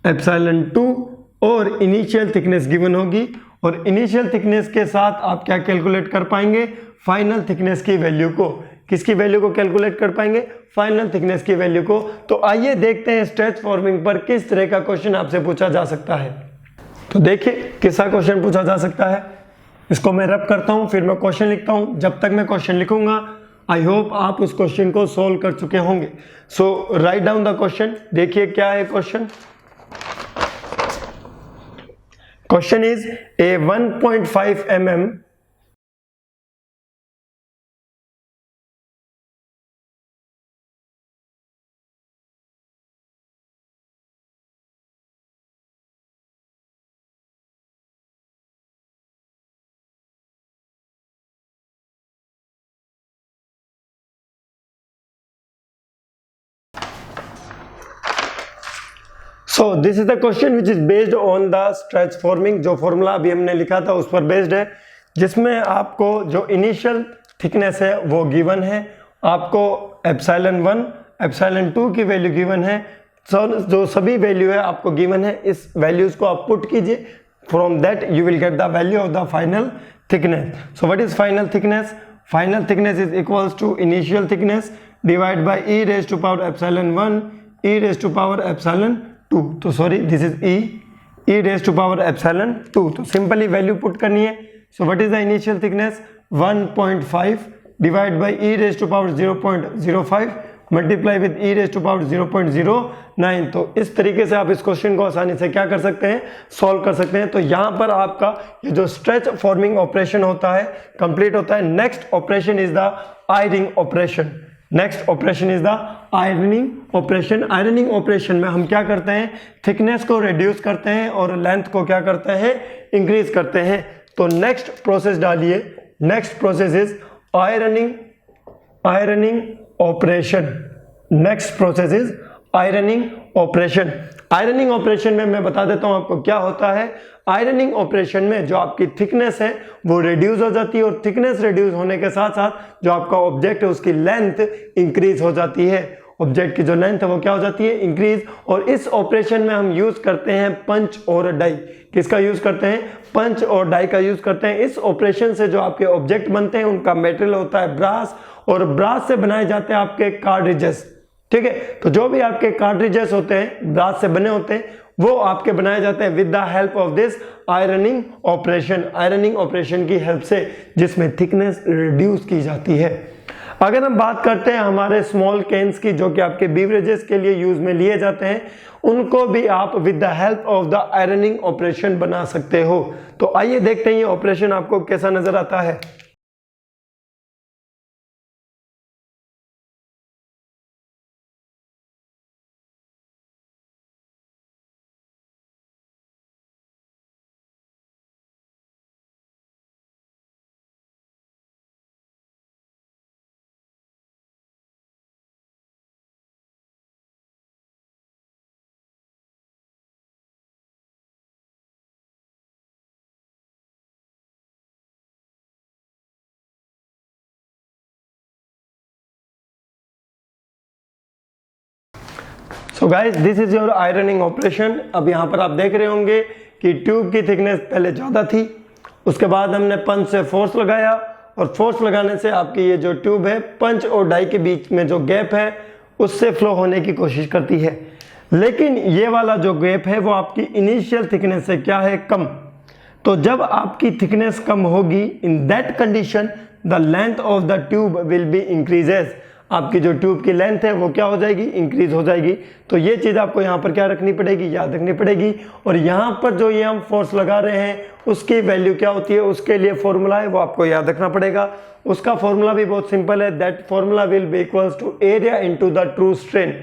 epsilon 2 और initial thickness given होगी, और initial thickness के साथ आप क्या कैलकुलेट कर पाएंगे, फाइनल थिकनेस की वैल्यू को। किसकी वैल्यू को कैलकुलेट कर पाएंगे, फाइनल थिकनेस की वैल्यू को। तो आइए देखते हैं स्ट्रेच फॉर्मिंग पर किस तरह का क्वेश्चन आपसे पूछा जा सकता है। तो देखिए किसका क्वेश्चन पूछा जा सकता है, इसको मैं रब करता हूं, फिर मैं क्वेश्चन लिखता हूं। जब तक मैं क्वेश्चन लिखूंगा आई होप आप उस क्वेश्चन को सोल्व कर चुके होंगे। सो राइट डाउन द क्वेश्चन। देखिए क्या है question. Question is a 1.5 mm so this is the question which is based on the stretch forming. जो फॉर्मूला अभी हमने लिखा था उस पर बेस्ड है, जिसमें आपको जो इनिशियल थिकनेस है वो गिवन है, आपको एप्सिलॉन 1 एप्सिलॉन 2 की वैल्यू गिवन है। जो सभी वैल्यू है आपको गिवन है, इस वैल्यूज को आप पुट कीजिए, from that you will get the value of the final thickness. So what is final thickness? Final thickness is equals to initial thickness divide by e raise to power epsilon 1 e raise to power epsilon 2। तो sorry this is e raise to power epsilon 2। तो simply value put करनी है। So what is the initial thickness? 1.5 divide by e raise to power 0.05 multiply with e raise to power 0.09। तो इस तरीके से आप इस क्वेश्चन को आसानी से क्या कर सकते हैं, सॉल्व कर सकते हैं। तो यहाँ पर आपका ये जो स्ट्रेच फॉर्मिंग ऑपरेशन होता है कंप्लीट होता है। Next operation is the ironing operation. Next operation is the ironing operation. Ironing operation में हम क्या करते हैं, थिकनेस को रिड्यूस करते हैं और लेंथ को क्या करते हैं, इंक्रीज करते हैं। तो नेक्स्ट प्रोसेस डालिए। Next process is ironing operation. Next process is ironing operation. Ironing operation में मैं बता देता हूं आपको क्या होता है। आयरनिंग ऑपरेशन में जो आपकी थिकनेस है वो रिड्यूस हो जाती है, और थिकनेस रिड्यूस होने के साथ साथ जो आपका ऑब्जेक्ट है उसकी लेंथ इंक्रीज हो जाती है। ऑब्जेक्ट की जो लेंथ है वो क्या हो जाती है, इंक्रीज। और इस ऑपरेशन में हम यूज करते हैं पंच और डाई। किसका यूज करते हैं, पंच और डाई का यूज करते हैं। इस ऑपरेशन से जो आपके ऑब्जेक्ट बनते हैं उनका मेटेरियल होता है ब्रास, और ब्रास से बनाए जाते हैं आपके कार्ट्रिजेस। ठीक है, तो जो भी आपके कार्ट्रिजेस होते हैं ब्रास से बने होते हैं वो आपके बनाए जाते हैं with the help of this ironing operation. Ironing operation की हेल्प से, जिसमें थिकनेस रिड्यूस की जाती है। अगर हम बात करते हैं हमारे स्मॉल कैंस की, जो कि आपके बीवरेजेस के लिए यूज में लिए जाते हैं, उनको भी आप with the help of the ironing operation बना सकते हो। तो आइए देखते हैं ये ऑपरेशन आपको कैसा नजर आता है। So guys this is your ironing operation. अब यहाँ पर आप देख रहे होंगे कि ट्यूब की थिकनेस पहले ज़्यादा थी, उसके बाद हमने पंच से फोर्स लगाया, और फोर्स लगाने से आपकी ये जो ट्यूब है पंच और डाई के बीच में जो गैप है उससे फ्लो होने की कोशिश करती है। लेकिन ये वाला जो गैप है वो आपकी इनिशियल थिकनेस से क्या है, कम। तो जब आपकी थिकनेस कम होगी, इन that condition the length of the tube will be increases. आपकी जो ट्यूब की लेंथ है वो क्या हो जाएगी, इंक्रीज हो जाएगी। तो ये चीज़ आपको यहाँ पर क्या रखनी पड़ेगी, याद रखनी पड़ेगी। और यहाँ पर जो ये हम फोर्स लगा रहे हैं उसकी वैल्यू क्या होती है, उसके लिए फॉर्मूला है वो आपको याद रखना पड़ेगा। उसका फॉर्मूला भी बहुत सिंपल है, that formula will be equals to area into the true strain,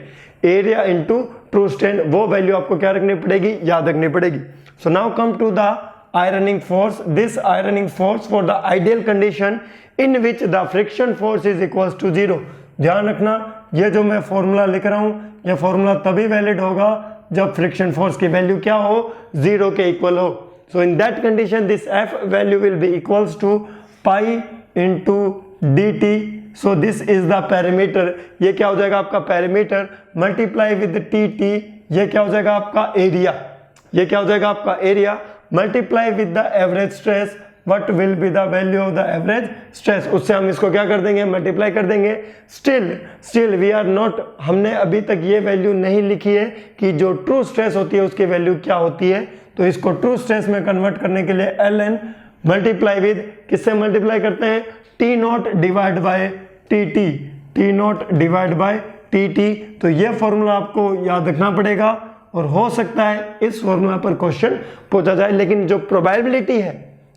area into true strain, वो वैल्यू आपको क्या रखनी पड़ेगी, याद रखनी पड़ेगी। So now come to the ironing force. This ironing force for the ideal condition in which the friction force is equals to 0. ध्यान रखना ये जो मैं फॉर्मूला लिख रहा हूं ये फॉर्मूला तभी वैलिड होगा जब फ्रिक्शन फोर्स की वैल्यू क्या हो, 0 के इक्वल हो। So in that condition this F value will be equals to pi into dt. So this is the parameter, ये क्या हो जाएगा आपका पैरामीटर, मल्टीप्लाई विद tt, ये क्या हो जाएगा आपका एरिया, ये क्या हो जाएगा आपका area, multiply with the average stress, what will be the value of the average stress, उससे हम इसको क्या कर देंगे, मल्टीप्लाई कर देंगे। स्टिल वी आर नॉट, हमने अभी तक ये वैल्यू नहीं लिखी है कि जो ट्रू स्ट्रेस होती है उसकी वैल्यू क्या होती है। तो इसको ट्रू स्ट्रेस में कन्वर्ट करने के लिए ln मल्टीप्लाई विद, किससे मल्टीप्लाई करते हैं, T not divide by T T, T not divide by T T. तो ये फॉर्मूला आपको याद रखना पड़ेगा और हो सकता है इस फॉर्मूला पर क्वेश्चन पूछा जाए, लेकिन जो प्रोबेबिलिटी है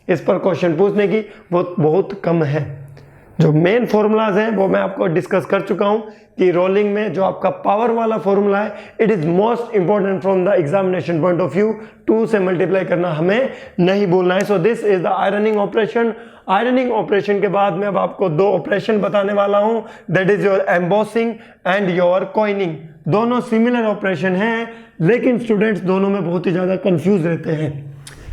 इस पर क्वेश्चन पूछने की वो बहुत कम है। जो मेन फॉर्मूलाज हैं वो मैं आपको डिस्कस कर चुका हूं कि रोलिंग में जो आपका पावर वाला फॉर्मूला है it is most important from the examination point of view, 2 से मल्टीप्लाई करना हमें नहीं भूलना है। So this is the ironing operation. Ironing operation के बाद मैं अब आपको 2 ऑपरेशन बताने वाला हूं, that is your embossing and your coining. दोनों सिमिलर ऑपरेशन हैं लेकिन स्टूडेंट्स दोनों में बहुत ही ज्यादा कंफ्यूज रहते हैं।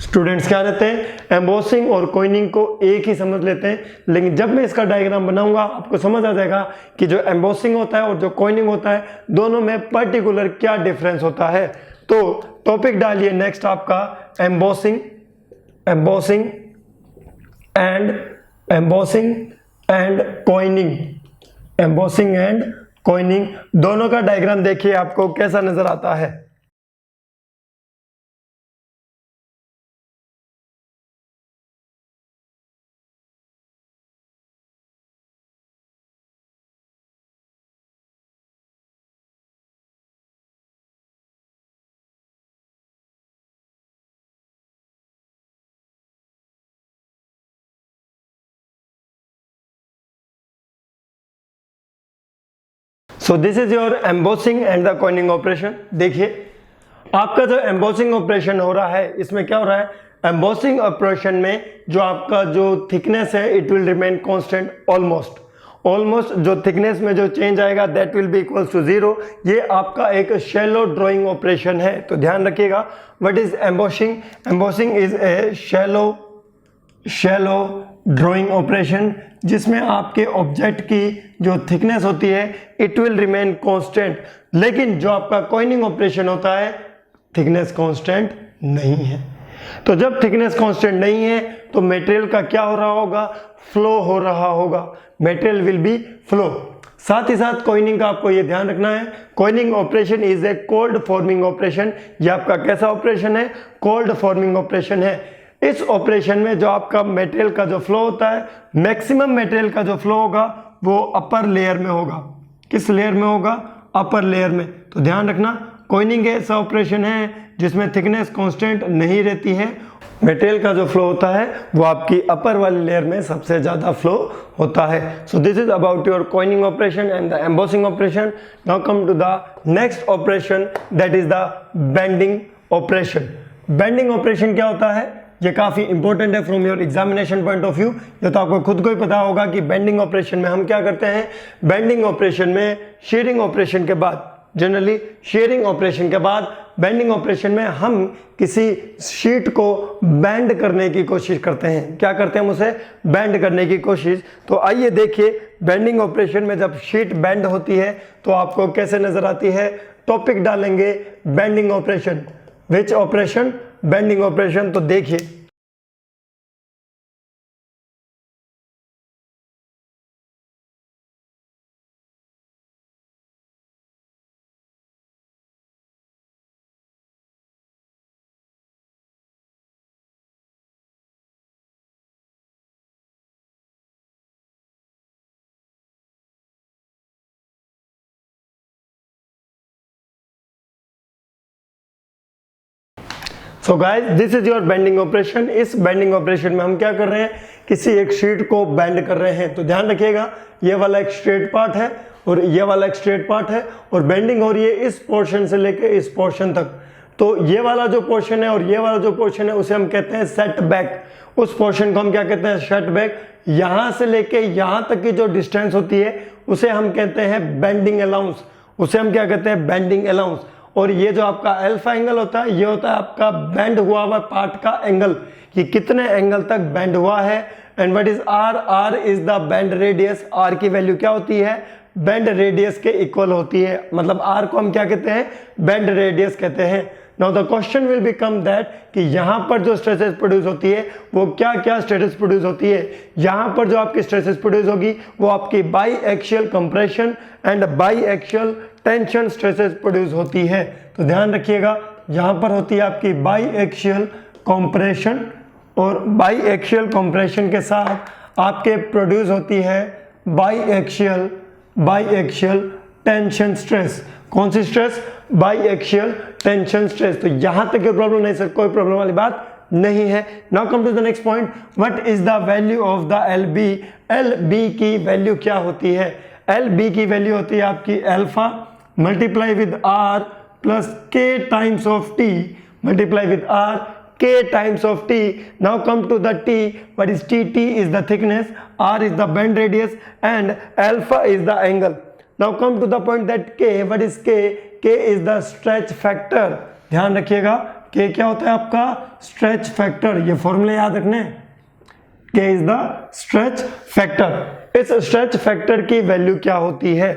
स्टूडेंट्स क्या रहते हैं, एम्बोसिंग और कॉइनिंग को एक ही समझ लेते हैं, लेकिन जब मैं इसका डायग्राम बनाऊंगा आपको समझ आ जाएगा कि जो एम्बोसिंग होता है और जो कॉइनिंग होता है दोनों में पर्टिकुलर क्या डिफरेंस होता है। तो टॉपिक डालिए नेक्स्ट आपका embossing, embossing and coining, embossing and coining, दोनों का डायग्राम देखिए आपको कैसा नजर आता है। So this is your embossing and the coining operation. देखिए आपका जो एम्बोसिंग ऑपरेशन हो रहा है इसमें क्या हो रहा है, एम्बोसिंग ऑपरेशन में जो आपका जो थिकनेस है it will remain constant almost, almost जो थिकनेस में जो चेंज आएगा that will be equals to 0। ये आपका एक शैलो ड्राइंग ऑपरेशन है, तो ध्यान रखिएगा। What is embossing, embossing is a shallow drawing operation जिसमें आपके ऑब्जेक्ट की जो थिकनेस होती है इट विल रिमेन कांस्टेंट, लेकिन जो आपका कॉइनिंग ऑपरेशन होता है थिकनेस कांस्टेंट नहीं है। तो जब थिकनेस कांस्टेंट नहीं है तो मटेरियल का क्या हो रहा होगा, फ्लो हो रहा होगा, मटेरियल विल बी फ्लो। साथ ही साथ कॉइनिंग का आपको ये ध्यान रखना है, coining operation is a cold forming operation. ये आपका कैसा ऑपरेशन है, कोल्ड फॉर्मिंग ऑपरेशन है। इस ऑपरेशन में जो आपका मटेरियल का जो फ्लो होता है, मैक्सिमम मटेरियल का जो फ्लो होगा वो अपर लेयर में होगा। किस लेयर में होगा, अपर लेयर में। तो ध्यान रखना कॉइनिंग ऐसा ऑपरेशन है जिसमें थिकनेस कांस्टेंट नहीं रहती है, मटेरियल का जो फ्लो होता है वो आपकी अपर वाली लेयर में सबसे ज्यादा फ्लो होता है। So this is about your coining operation and the embossing operation. Now come to the next operation that is the bending operation. Bending operation क्या होता है, ये काफी इंपॉर्टेंट है from your examination point of view. ये तो आपको खुद को ही पता होगा कि बेंडिंग ऑपरेशन में हम क्या करते हैं। बेंडिंग ऑपरेशन में शेयरिंग ऑपरेशन के बाद, जनरली शेयरिंग ऑपरेशन के बाद बेंडिंग ऑपरेशन में हम किसी शीट को बेंड करने की कोशिश करते हैं। क्या करते हैं, उसे बेंड करने की कोशिश। तो आइए देखिए बेंडिंग ऑपरेशन में जब शीट बेंड होती है तो आपको कैसे नजर आती है। टॉपिक डालेंगे bending operation, which operation, bending operation. तो देखिए so guys this is your bending operation. इस बेंडिंग ऑपरेशन में हम क्या कर रहे हैं, किसी एक शीट को बेंड कर रहे हैं। तो ध्यान रखिएगा ये वाला एक स्ट्रेट पार्ट है और ये वाला एक स्ट्रेट पार्ट है और बेंडिंग हो रही है इस पोर्शन से लेके इस पोर्शन तक। तो ये वाला जो पोर्शन है और ये वाला जो पोर्शन है उसे हम कहते हैं सेट बैक। उस पोर्शन को हम क्या कहते हैं, सेट बैक। यहां से लेके यहां तक की जो डिस्टेंस होती है उसे हम कहते हैं बेंडिंग अलाउंस। उसे हम क्या कहते हैं, बेंडिंग अलाउंस। और ये जो आपका अल्फा एंगल होता है ये होता है आपका बेंड हुआ हुआ पार्ट का एंगल, कि कितने एंगल तक बेंड हुआ है। And what is R, R is the bend radius. R की वैल्यू क्या होती है, बेंड रेडियस के इक्वल होती है। मतलब आर को हम क्या कहते हैं, बेंड रेडियस कहते हैं। Now the question will become that कि यहां पर जो स्ट्रेसेस प्रोड्यूस होती है वो क्या क्या स्ट्रेसेस प्रोड्यूस होती है। यहां पर जो आपकी स्ट्रेसेस प्रोड्यूस होगी वो आपकी by axial compression and by axial tension stresses produce होती है। तो ध्यान रखिएगा यहां पर होती है आपकी बाई एक्सियल कंप्रेशन और बाई एक्सियल कंप्रेशन के साथ आपके प्रोड्यूस होती है बाई एक्सियल टेंशन स्ट्रेस। कौन सी stress, biaxial tension stress. तो यहां तक प्रॉब्लम नहीं सर, कोई प्रॉब्लम वाली बात नहीं है। Now come to the next point, what is the value of the L B. L B की वैल्यू क्या होती है, एल बी की वैल्यू होती है आपकी alpha multiply with r plus k times of t, multiply with r k times of t. Now come to the t. What is t? T is the thickness, r is the bend radius and alpha is the angle. Now come to the point that k. What is k? K is the stretch factor. ध्यान रखिएगा k क्या होता है आपका, stretch factor। ये फॉर्मूले याद रखने, k is the stretch factor। इस stretch factor की वैल्यू क्या होती है,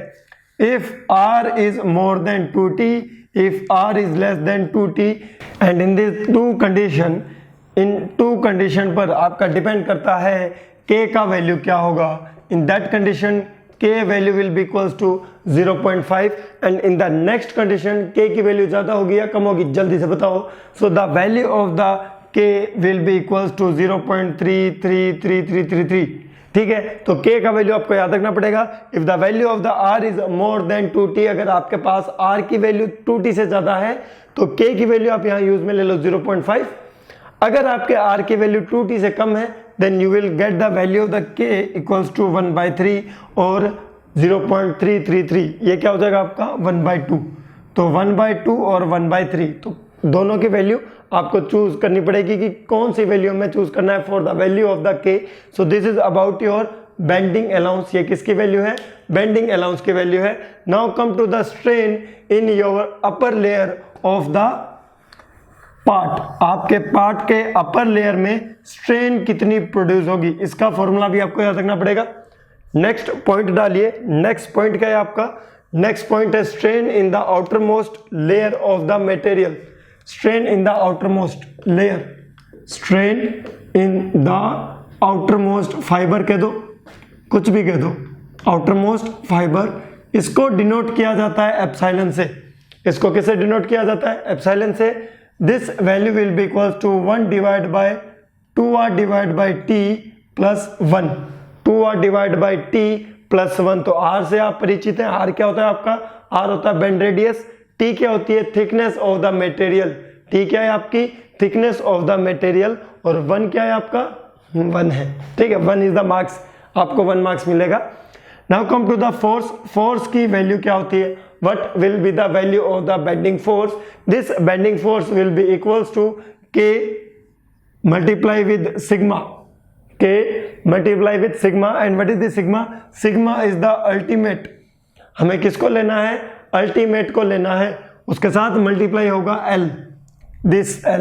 if r is more than 2t, if r is less than 2t and in this in two condition पर आपका डिपेंड करता है k का वैल्यू क्या होगा। in that condition k value will be equals to 0.5 and in the next condition k की value ज्यादा होगी या कम होगी, जल्दी से बताओ। so the value of the k will be equals to 0.333333। ठीक है, तो k का वैल्यू आपको याद रखना पड़ेगा। If the value of the r is more then 2t, अगर आपके पास r की वैल्यू 2t से ज्यादा है तो k की वैल्यू आप यहाँ यूज में ले लो 0.5। अगर आपके r की वैल्यू 2t से कम है then you will get the value of the k equals to 1/3 और 0.333। ये क्या हो जाएगा आपका 1/2। तो 1/2 और 1/3, तो दोनों की वैल्यू आपको चूज करनी पड़ेगी कि कौन सी वैल्यू हमें चूज करना है for the value of the k. So this is about your bending allowance. ये किसकी वैल्यू है, बेंडिंग अलाउंस की वैल्यू है। Now come to the strain in your upper layer of the part. आपके part के upper layer में strain कितनी produce होगी, इसका फॉर्मूला भी आपको याद रखना पड़ेगा। नेक्स्ट पॉइंट डालिए। नेक्स्ट पॉइंट क्या है आपका, नेक्स्ट पॉइंट है strain in the outer most layer of the material. Strain in the outer most layer, strain in the outer most fibre कह दो, कुछ भी कह दो, आउटर मोस्ट फाइबर। इसको डिनोट किया जाता है एप्सिलॉन से। इसको किससे डिनोट किया जाता है, एप्सिलॉन से। This value will be equal to 1 divide by 2r divide by t plus 1, 2r divide by t plus 1। तो r से आप परिचित हैं, r क्या होता है आपका, r होता है बेंड रेडियस, t क्या होती है thickness of the material, t क्या है आपकी थिकनेस ऑफ द मटेरियल, और 1 क्या है आपका 1 है। ठीक है, 1 इज द मार्क्स, आपको 1 मार्क्स मिलेगा। Now come to the force. Force की वैल्यू क्या होती है, what will be the value of the bending force. This bending force will be equals to k multiply with sigma, k multiply with sigma. And what is the sigma, sigma is the ultimate. हमें किसको लेना है, ultimate को लेना है, उसके साथ multiply होगा L, दिस L,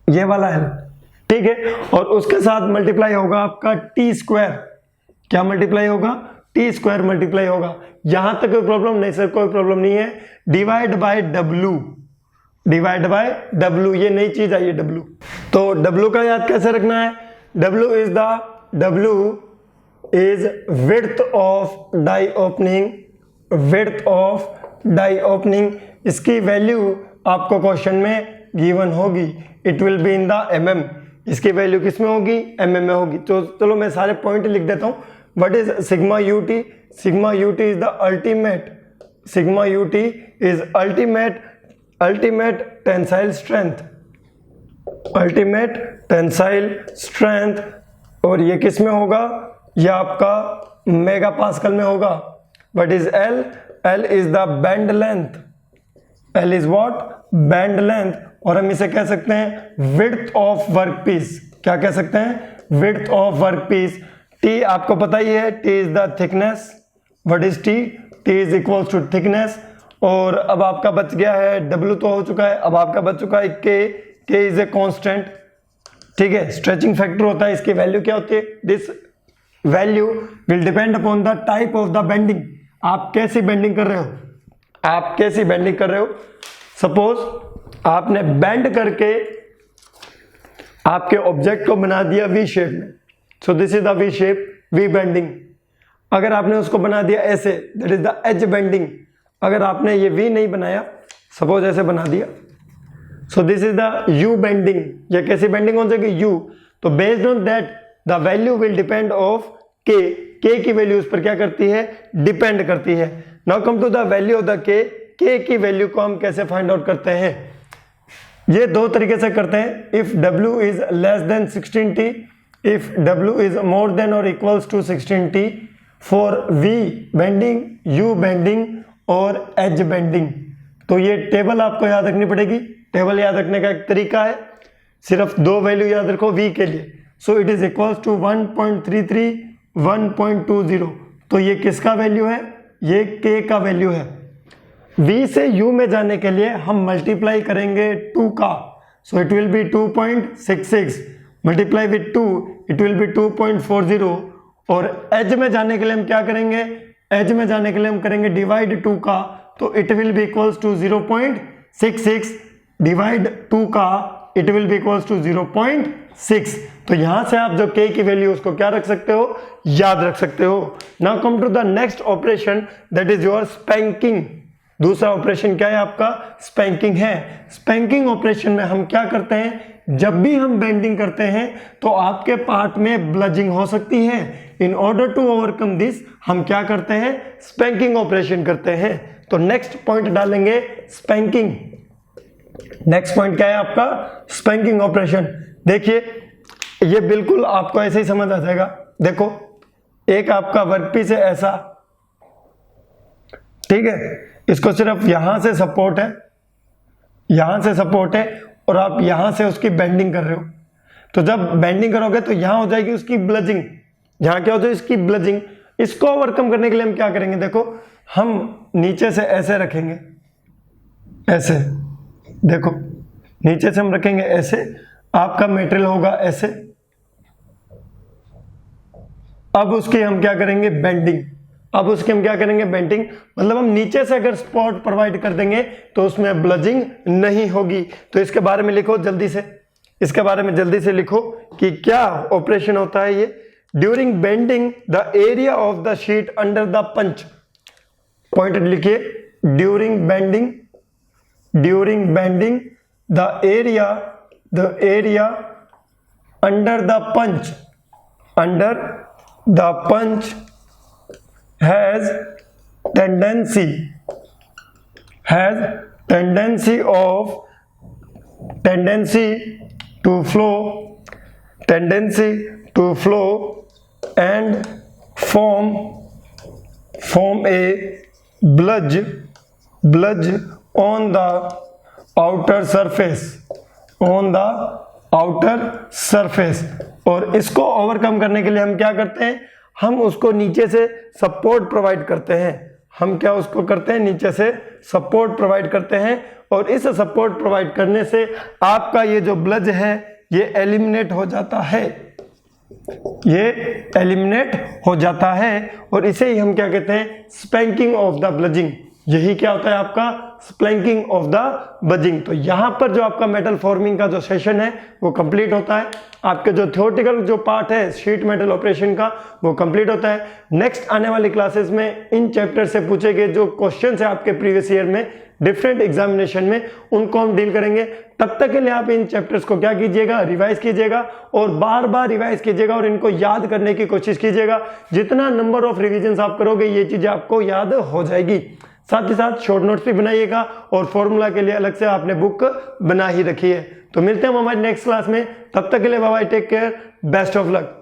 ये वाला L। ठीक है, और उसके साथ मल्टीप्लाई होगा आपका टी स्क्वायर। क्या मल्टीप्लाई होगा, टी स्क्वायर मल्टीप्लाई होगा। यहां तक कोई प्रॉब्लम नहीं सर, कोई प्रॉब्लम नहीं है। Divide by W, divide by W, ये नई चीज आई है W। तो W का याद कैसे रखना है, W is width of die opening, width of die opening. इसकी वैल्यू आपको क्वेश्चन में गिवन होगी, it will be in the mm। इसकी वैल्यू किस में होगी, mm में होगी। तो चलो मैं सारे पॉइंट लिख देता हूं। What is sigma UT, sigma UT is the ultimate, sigma UT is ultimate ultimate tensile strength, ultimate tensile strength, और ये किस में होगा, ये आपका मेगा पास्कल में होगा। What is L, L is the bend length, L is what, bend length, और हम इसे कह सकते हैं विड्थ ऑफ वर्कपीस। क्या कह सकते हैं, विड्थ ऑफ वर्कपीस। टी आपको पता ही है, T is the thickness, what is T, T is equal to thickness. और अब आपका बच गया है डब्ल्यू तो हो चुका है, अब आपका बच चुका है के, के इज ए कांस्टेंट, ठीक है, स्ट्रेचिंग फैक्टर होता है, इसकी वैल्यू क्या होती है, this value will depend upon the type of the bending, आप कैसी बेंडिंग कर रहे हो, आप कैसी बेंडिंग कर रहे हो। सपोज आपने बेंड करके आपके ऑब्जेक्ट को बना दिया वी शेप में, so this is the V shape, V bending. अगर आपने उसको बना दिया ऐसे, that is the edge bending. अगर आपने ये वी नहीं बनाया, सपोज ऐसे बना दिया, सो this is the you bending. ये कैसी बेंडिंग हो जाएगी, यू। तो based on that the value will depend of के, के की वैल्यू उस पर क्या करती है, डिपेंड करती है। Now come to the value of the K की वैल्यू को हम कैसे फाइंड आउट करते हैं, ये दो तरीके से करते हैं। If W is less than 16t, if W is more than और equals to 16t for V bending, U bending और एज बेंडिंग। तो ये टेबल आपको याद रखनी पड़ेगी। टेबल याद रखने का एक तरीका है, सिर्फ दो वैल्यू याद रखो V के लिए। So it is equals to 1.33, 1.20। तो ये किसका वैल्यू है, ये K का वैल्यू है। V से U में जाने के लिए हम मल्टीप्लाई करेंगे 2 का, so it will B 2.66, multiply with 2 it will B 2.40। और एज में जाने के लिए हम क्या करेंगे, एज में जाने के लिए हम करेंगे डिवाइड 2 का, तो it will be equals to 0.66 divide 2 का, it will be equals to 0.6। तो यहां से आप जो K की वैल्यू उसको क्या रख सकते हो, याद रख सकते हो। Now come to the next operation, that is your spanking. दूसरा ऑपरेशन क्या है आपका, स्पैंकिंग है। स्पैंकिंग ऑपरेशन में हम क्या करते हैं, जब भी हम बेंडिंग करते हैं तो आपके पार्ट में ब्लजिंग हो सकती है। In order to overcome this हम क्या करते हैं, स्पैंकिंग ऑपरेशन करते हैं। तो नेक्स्ट पॉइंट डालेंगे स्पैंकिंग। नेक्स्ट पॉइंट क्या है आपका, स्पैंकिंग ऑपरेशन। देखिए ये बिल्कुल आपको ऐसे ही समझ आ जाएगा। देखो एक आपका वर्कपीस है ऐसा, ठीक है, इसको सिर्फ यहां से सपोर्ट है, यहां से सपोर्ट है, और आप यहां से उसकी बेंडिंग कर रहे हो। तो जब बेंडिंग करोगे तो यहां हो जाएगी उसकी ब्लजिंग, यहां क्या हो जाएगी इसकी ब्लजिंग। इसको ओवरकम करने के लिए हम क्या करेंगे, देखो हम नीचे से ऐसे रखेंगे, ऐसे देखो नीचे से हम रखेंगे ऐसे, आपका मटेरियल होगा ऐसे। अब उसकी हम क्या करेंगे, बेंडिंग। अब उसके हम क्या करेंगे, बेंडिंग, मतलब हम नीचे से अगर सपोर्ट प्रोवाइड कर देंगे तो उसमें ब्लजिंग नहीं होगी। तो इसके बारे में लिखो जल्दी से, इसके बारे में जल्दी से लिखो कि क्या ऑपरेशन होता है ये। During bending the area of the sheet under the punch, point लिखिए, during bending, during bending the area under the punch, under the punch has tendency to flow and form a bludge on the outer surface, और इसको overcome करने के लिए हम क्या करते हैं, हम उसको नीचे से सपोर्ट प्रोवाइड करते हैं। हम क्या उसको करते हैं, नीचे से सपोर्ट प्रोवाइड करते हैं, और इस सपोर्ट प्रोवाइड करने से आपका ये जो ब्लज है ये एलिमिनेट हो जाता है, ये एलिमिनेट हो जाता है, और इसे ही हम क्या कहते हैं, स्पैंकिंग ऑफ द ब्लजिंग। यही क्या होता है आपका, स्पैंकिंग ऑफ द ब्लजिंग। तो यहां पर जो आपका मेटल फॉर्मिंग का जो सेशन है वो कंप्लीट होता है। आपके जो थ्योरेटिकल जो पार्ट है शीट मेटल ऑपरेशन का वो कंप्लीट होता है। नेक्स्ट आने वाली क्लासेस में इन चैप्टर से पूछे गए जो क्वेश्चन है आपके प्रीवियस ईयर में डिफरेंट एग्जामिनेशन में, उनको हम डील करेंगे। तब तक के लिए आप इन चैप्टर्स को क्या कीजिएगा, रिवाइज कीजिएगा, और बार बार रिवाइज कीजिएगा, और इनको याद करने की कोशिश कीजिएगा। जितना नंबर ऑफ रिविजन आप करोगे ये चीजें आपको याद हो जाएगी। साथ ही साथ शॉर्ट नोट्स भी बनाइएगा और फॉर्मूला के लिए अलग से आपने बुक बना ही रखी है। तो मिलते हैं हम हमारी नेक्स्ट क्लास में, तब तक के लिए bye bye, take care, best of luck.